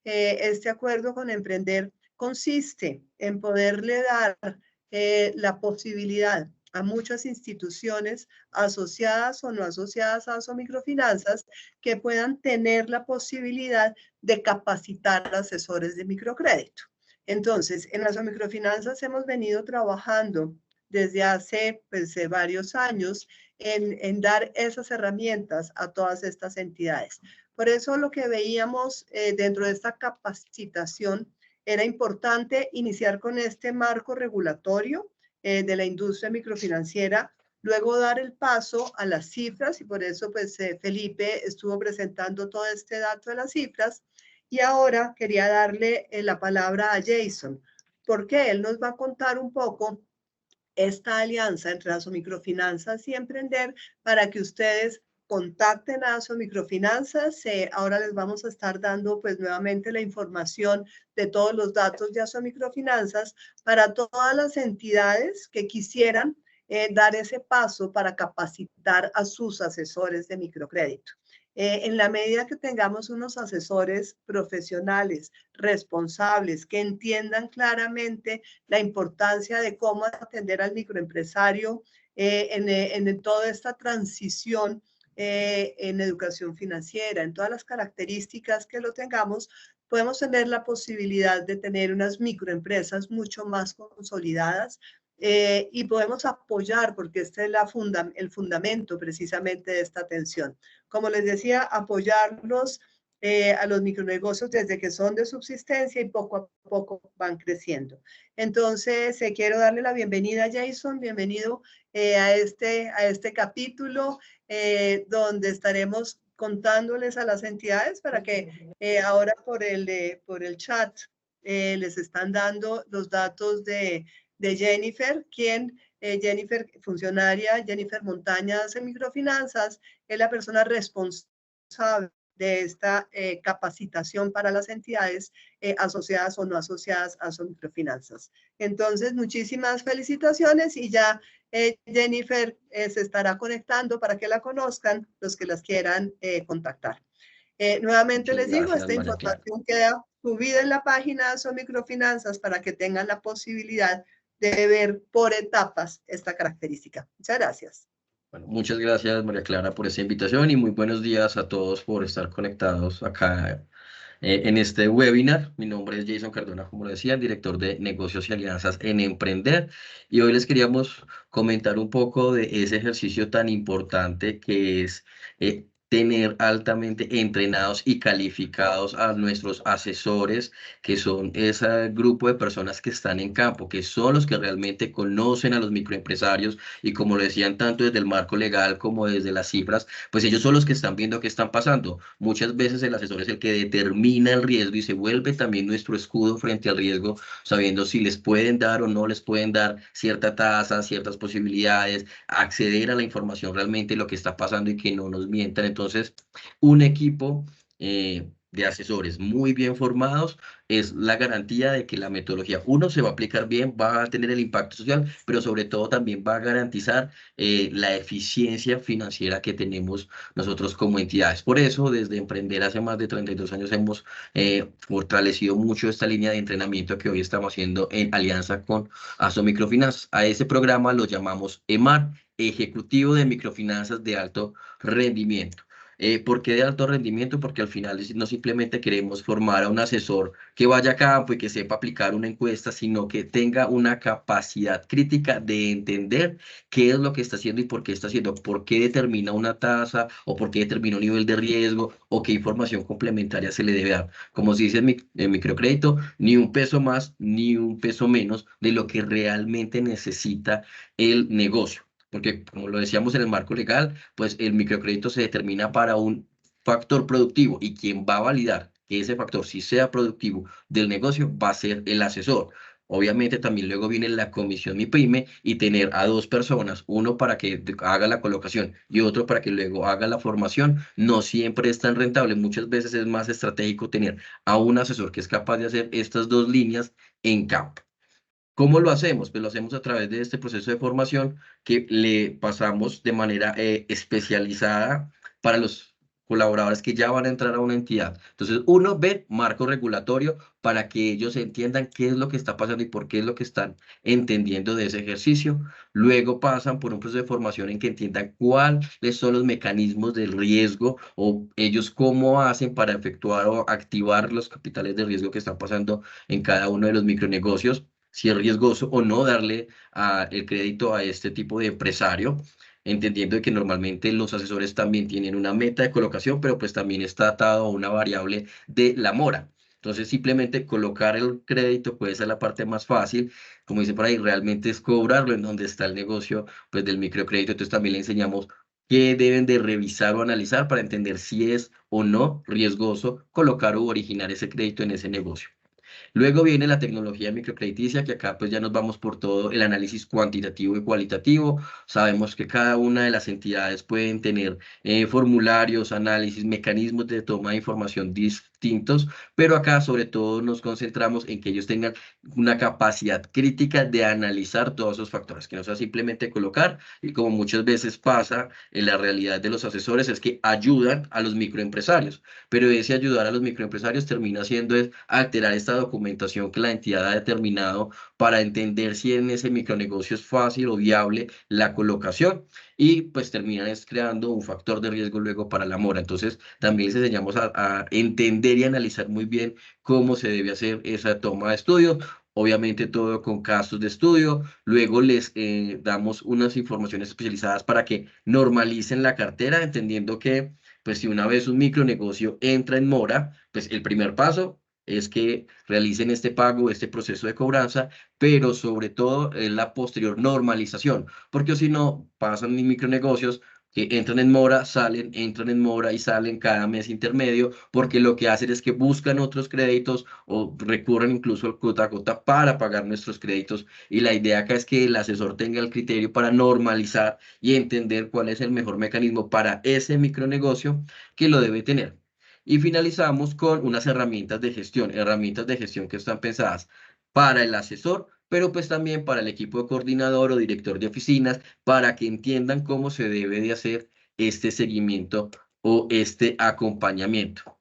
Este acuerdo con Emprender consiste en poderle dar la posibilidad a muchas instituciones asociadas o no asociadas a Asomicrofinanzas que puedan tener la posibilidad de capacitar asesores de microcrédito. Entonces, en Asomicrofinanzas hemos venido trabajando desde hace varios años en dar esas herramientas a todas estas entidades. Por eso lo que veíamos dentro de esta capacitación era importante iniciar con este marco regulatorio de la industria microfinanciera, luego dar el paso a las cifras, y por eso pues Felipe estuvo presentando todo este dato de las cifras, y ahora quería darle la palabra a Jason, porque él nos va a contar un poco esta alianza entre Asomicrofinanzas y Emprender para que ustedes contacten a Asomicrofinanzas. Ahora les vamos a estar dando pues nuevamente la información de todos los datos de Asomicrofinanzas para todas las entidades que quisieran dar ese paso para capacitar a sus asesores de microcrédito. En la medida que tengamos unos asesores profesionales, responsables, que entiendan claramente la importancia de cómo atender al microempresario en toda esta transición en educación financiera, en todas las características que lo tengamos, podemos tener la posibilidad de tener unas microempresas mucho más consolidadas, y podemos apoyar, porque este es el fundamento precisamente de esta atención. Como les decía, apoyarlos a los micronegocios desde que son de subsistencia y poco a poco van creciendo. Entonces, quiero darle la bienvenida a Jason, bienvenido a este capítulo donde estaremos contándoles a las entidades para que ahora por el chat les están dando los datos de Jennifer, Jennifer, funcionaria, Jennifer Montañas en Microfinanzas, es la persona responsable de esta capacitación para las entidades asociadas o no asociadas a Asomicrofinanzas. Entonces, muchísimas felicitaciones y ya Jennifer se estará conectando para que la conozcan los que las quieran contactar. Nuevamente les digo, esta información queda subida en la página de Asomicrofinanzas para que tengan la posibilidad de ver por etapas esta característica. Muchas gracias. Bueno, muchas gracias, María Clara, por esta invitación y muy buenos días a todos por estar conectados acá en este webinar. Mi nombre es Jason Cardona, como lo decía, director de negocios y alianzas en Emprender. Y hoy les queríamos comentar un poco de ese ejercicio tan importante que es tener altamente entrenados y calificados a nuestros asesores, que son ese grupo de personas que están en campo, que son los que realmente conocen a los microempresarios y, como lo decían tanto desde el marco legal como desde las cifras, pues ellos son los que están viendo qué están pasando. Muchas veces el asesor es el que determina el riesgo y se vuelve también nuestro escudo frente al riesgo, sabiendo si les pueden dar o no les pueden dar cierta tasa, ciertas posibilidades, acceder a la información realmente lo que está pasando y que no nos mientan. Entonces, un equipo de asesores muy bien formados es la garantía de que la metodología, uno, se va a aplicar bien, va a tener el impacto social, pero sobre todo también va a garantizar la eficiencia financiera que tenemos nosotros como entidades. Por eso, desde Emprender hace más de 32 años hemos fortalecido mucho esta línea de entrenamiento que hoy estamos haciendo en alianza con Asomicrofinanzas. A ese programa lo llamamos EMAR, Ejecutivo de Microfinanzas de Alto Rendimiento. ¿Por qué de alto rendimiento? Porque al final no simplemente queremos formar a un asesor que vaya a campo y que sepa aplicar una encuesta, sino que tenga una capacidad crítica de entender qué es lo que está haciendo y por qué está haciendo, por qué determina una tasa o por qué determina un nivel de riesgo o qué información complementaria se le debe dar. Como se dice en microcrédito, ni un peso más ni un peso menos de lo que realmente necesita el negocio. Porque, como lo decíamos en el marco legal, pues el microcrédito se determina para un factor productivo y quien va a validar que ese factor sí sea productivo del negocio va a ser el asesor. Obviamente también luego viene la comisión MIPYME y tener a 2 personas, uno para que haga la colocación y otro para que luego haga la formación, no siempre es tan rentable. Muchas veces es más estratégico tener a un asesor que es capaz de hacer estas 2 líneas en campo. ¿Cómo lo hacemos? Pues lo hacemos a través de este proceso de formación que le pasamos de manera especializada para los colaboradores que ya van a entrar a una entidad. Entonces, uno ve marco regulatorio para que ellos entiendan qué es lo que está pasando y por qué es lo que están entendiendo de ese ejercicio. Luego pasan por un proceso de formación en que entiendan cuáles son los mecanismos de riesgo o ellos cómo hacen para efectuar o activar los capitales de riesgo que están pasando en cada uno de los micronegocios, si es riesgoso o no darle el crédito a este tipo de empresario, entendiendo que normalmente los asesores también tienen una meta de colocación, pero pues también está atado a una variable de la mora. Entonces, simplemente colocar el crédito puede ser la parte más fácil, como dice por ahí, realmente es cobrarlo en donde está el negocio pues, del microcrédito. Entonces, también le enseñamos qué deben de revisar o analizar para entender si es o no riesgoso colocar o originar ese crédito en ese negocio. Luego viene la tecnología microcrediticia, que acá pues ya nos vamos por todo el análisis cuantitativo y cualitativo. Sabemos que cada una de las entidades pueden tener formularios, análisis, mecanismos de toma de información distintos, pero acá sobre todo nos concentramos en que ellos tengan una capacidad crítica de analizar todos esos factores, que no sea simplemente colocar, y como muchas veces pasa en la realidad de los asesores, es que ayudan a los microempresarios, pero ese ayudar a los microempresarios termina siendo es alterar esta documentación que la entidad ha determinado para entender si en ese micronegocio es fácil o viable la colocación y pues terminan es creando un factor de riesgo luego para la mora. Entonces también les enseñamos a entender y analizar muy bien cómo se debe hacer esa toma de estudio. Obviamente todo con casos de estudio. Luego les damos unas informaciones especializadas para que normalicen la cartera, entendiendo que pues si una vez un micronegocio entra en mora, pues el primer paso es que realicen este pago, este proceso de cobranza, pero sobre todo la posterior normalización, porque si no, pasan en micronegocios que entran en mora, salen, entran en mora y salen cada mes intermedio, porque lo que hacen es que buscan otros créditos o recurren incluso al cuota a cuota para pagar nuestros créditos. Y la idea acá es que el asesor tenga el criterio para normalizar y entender cuál es el mejor mecanismo para ese micronegocio que lo debe tener. Y finalizamos con unas herramientas de gestión que están pensadas para el asesor, pero pues también para el equipo de coordinador o director de oficinas, para que entiendan cómo se debe de hacer este seguimiento o este acompañamiento.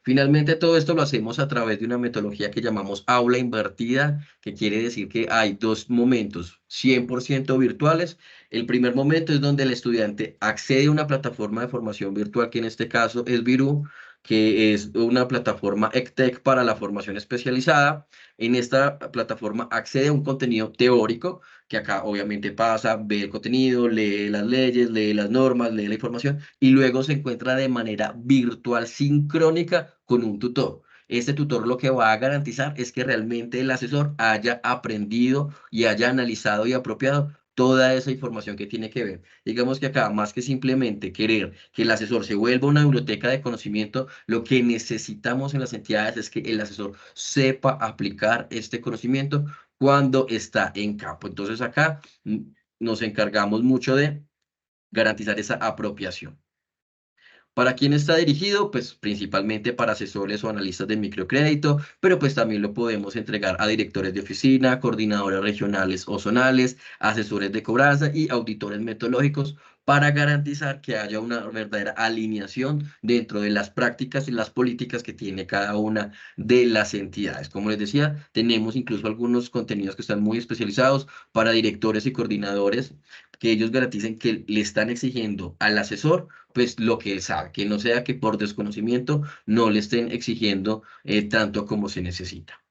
Finalmente, todo esto lo hacemos a través de una metodología que llamamos aula invertida, que quiere decir que hay 2 momentos 100% virtuales. El primer momento es donde el estudiante accede a una plataforma de formación virtual, que en este caso es Virú, que es una plataforma EdTech para la formación especializada. En esta plataforma accede a un contenido teórico, que acá obviamente pasa, ve el contenido, lee las leyes, lee las normas, lee la información y luego se encuentra de manera virtual sincrónica con un tutor. Este tutor lo que va a garantizar es que realmente el asesor haya aprendido y haya analizado y apropiado toda esa información que tiene que ver. Digamos que acá, más que simplemente querer que el asesor se vuelva una biblioteca de conocimiento, lo que necesitamos en las entidades es que el asesor sepa aplicar este conocimiento cuando está en campo. Entonces acá nos encargamos mucho de garantizar esa apropiación. ¿Para quién está dirigido? Pues principalmente para asesores o analistas de microcrédito, pero pues también lo podemos entregar a directores de oficina, coordinadores regionales o zonales, asesores de cobranza y auditores metodológicos para garantizar que haya una verdadera alineación dentro de las prácticas y las políticas que tiene cada una de las entidades. Como les decía, tenemos incluso algunos contenidos que están muy especializados para directores y coordinadores, que ellos garanticen que le están exigiendo al asesor pues lo que sabe, que no sea que por desconocimiento no le estén exigiendo tanto como se necesita.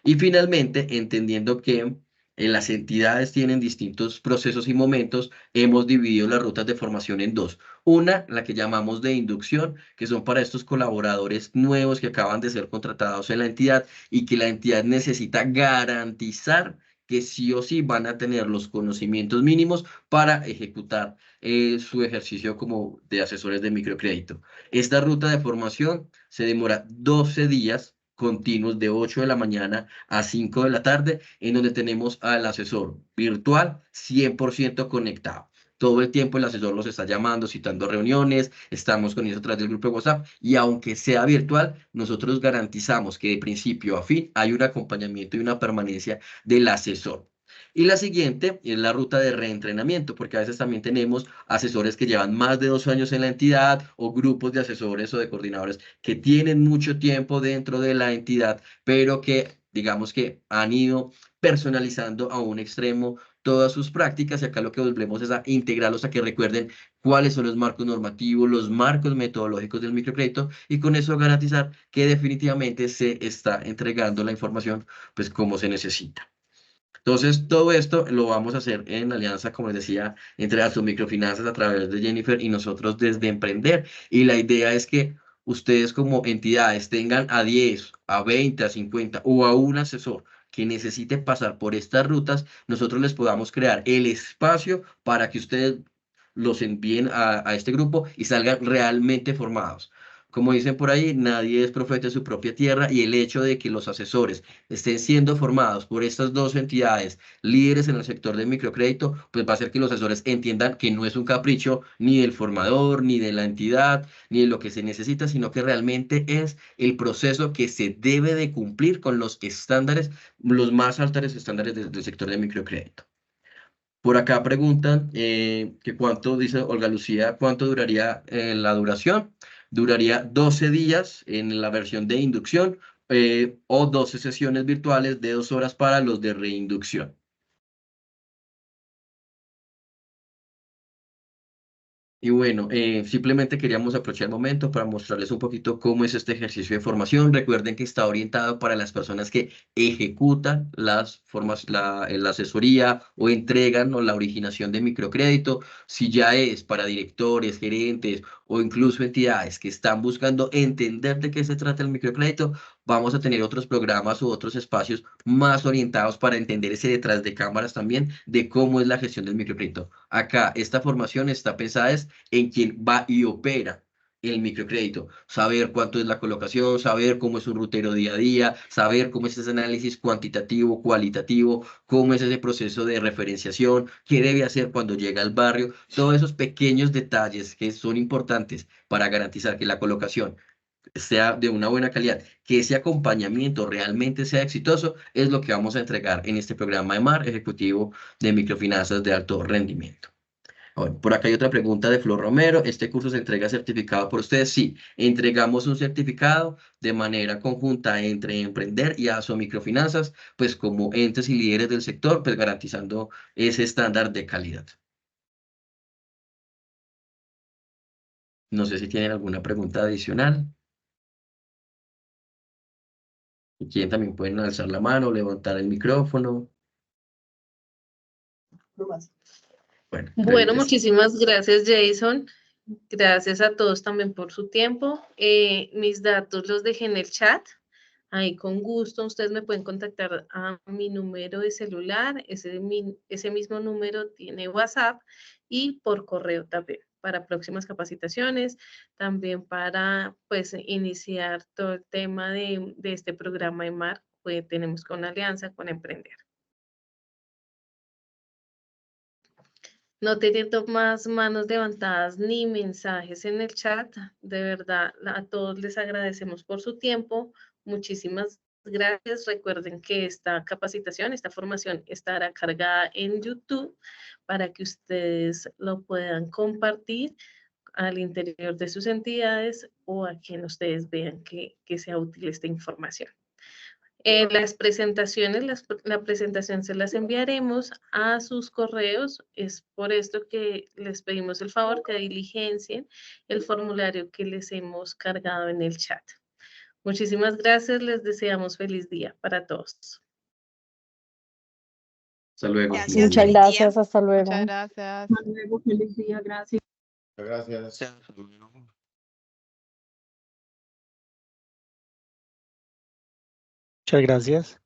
Y finalmente, entendiendo que las entidades tienen distintos procesos y momentos, hemos dividido las rutas de formación en 2. Una, la que llamamos de inducción, que son para estos colaboradores nuevos que acaban de ser contratados en la entidad y que la entidad necesita garantizar que sí o sí van a tener los conocimientos mínimos para ejecutar su ejercicio como de asesores de microcrédito. Esta ruta de formación se demora 12 días continuos de 8 de la mañana a 5 de la tarde, en donde tenemos al asesor virtual 100% conectado. Todo el tiempo el asesor los está llamando, citando reuniones, estamos con ellos a través del grupo de WhatsApp y aunque sea virtual, nosotros garantizamos que de principio a fin hay un acompañamiento y una permanencia del asesor. Y la siguiente es la ruta de reentrenamiento, porque a veces también tenemos asesores que llevan más de 2 años en la entidad o grupos de asesores o de coordinadores que tienen mucho tiempo dentro de la entidad, pero que digamos que han ido personalizando a un extremo todas sus prácticas y acá lo que volvemos es a integrarlos a que recuerden cuáles son los marcos normativos, los marcos metodológicos del microcrédito y con eso garantizar que definitivamente se está entregando la información pues como se necesita. Entonces, todo esto lo vamos a hacer en alianza, como les decía, entre Aso Microfinanzas a través de Jennifer y nosotros desde Emprender. Y la idea es que ustedes como entidades tengan a 10, a 20, a 50 o a un asesor que necesite pasar por estas rutas, nosotros les podamos crear el espacio para que ustedes los envíen a este grupo y salgan realmente formados. Como dicen por ahí, nadie es profeta de su propia tierra y el hecho de que los asesores estén siendo formados por estas dos entidades líderes en el sector del microcrédito, pues va a hacer que los asesores entiendan que no es un capricho ni del formador, ni de la entidad, ni de lo que se necesita, sino que realmente es el proceso que se debe de cumplir con los estándares, los más altos estándares del sector del microcrédito. Por acá preguntan que cuánto, dice Olga Lucía, cuánto duraría la duración. Duraría 12 días en la versión de inducción o 12 sesiones virtuales de 2 horas para los de reinducción. Y bueno, simplemente queríamos aprovechar el momento para mostrarles un poquito cómo es este ejercicio de formación. Recuerden que está orientado para las personas que ejecutan las formas, la asesoría o entregan o la originación de microcrédito. Si ya es para directores, gerentes o incluso entidades que están buscando entender de qué se trata el microcrédito, vamos a tener otros programas u otros espacios más orientados para entender ese detrás de cámaras también de cómo es la gestión del microcrédito. Acá esta formación está pensada en quien va y opera el microcrédito, saber cuánto es la colocación, saber cómo es un rutero día a día, saber cómo es ese análisis cuantitativo, cualitativo, cómo es ese proceso de referenciación, qué debe hacer cuando llega al barrio, todos esos pequeños detalles que son importantes para garantizar que la colocación sea de una buena calidad, que ese acompañamiento realmente sea exitoso, es lo que vamos a entregar en este programa de MAR, Ejecutivo de Microfinanzas de Alto Rendimiento. Bueno, por acá hay otra pregunta de Flor Romero. ¿Este curso se entrega certificado por ustedes? Sí, entregamos un certificado de manera conjunta entre Emprender y ASO Microfinanzas, pues como entes y líderes del sector, pues garantizando ese estándar de calidad. No sé si tienen alguna pregunta adicional. Si quieren también pueden alzar la mano, levantar el micrófono. No más. Bueno, Bueno, pregúntese. muchísimas gracias, Jason. Gracias a todos también por su tiempo. Mis datos los dejé en el chat. Ahí con gusto ustedes me pueden contactar a mi número de celular. Ese mismo número tiene WhatsApp y por correo también para próximas capacitaciones, también para pues iniciar todo el tema de este programa de MAR que tenemos con Alianza, con Emprender. No teniendo más manos levantadas ni mensajes en el chat, de verdad a todos les agradecemos por su tiempo. Muchísimas gracias. Recuerden que esta capacitación, esta formación estará cargada en YouTube para que ustedes lo puedan compartir al interior de sus entidades o a quien ustedes vean que sea útil esta información. Las presentaciones, la presentación se las enviaremos a sus correos. Es por esto que les pedimos el favor que diligencien el formulario que les hemos cargado en el chat. Muchísimas gracias. Les deseamos feliz día para todos. Hasta luego. Gracias, Muchas feliz gracias, día. hasta luego. Muchas gracias. Hasta luego, feliz día, gracias. Gracias. Hasta luego. Muchas gracias.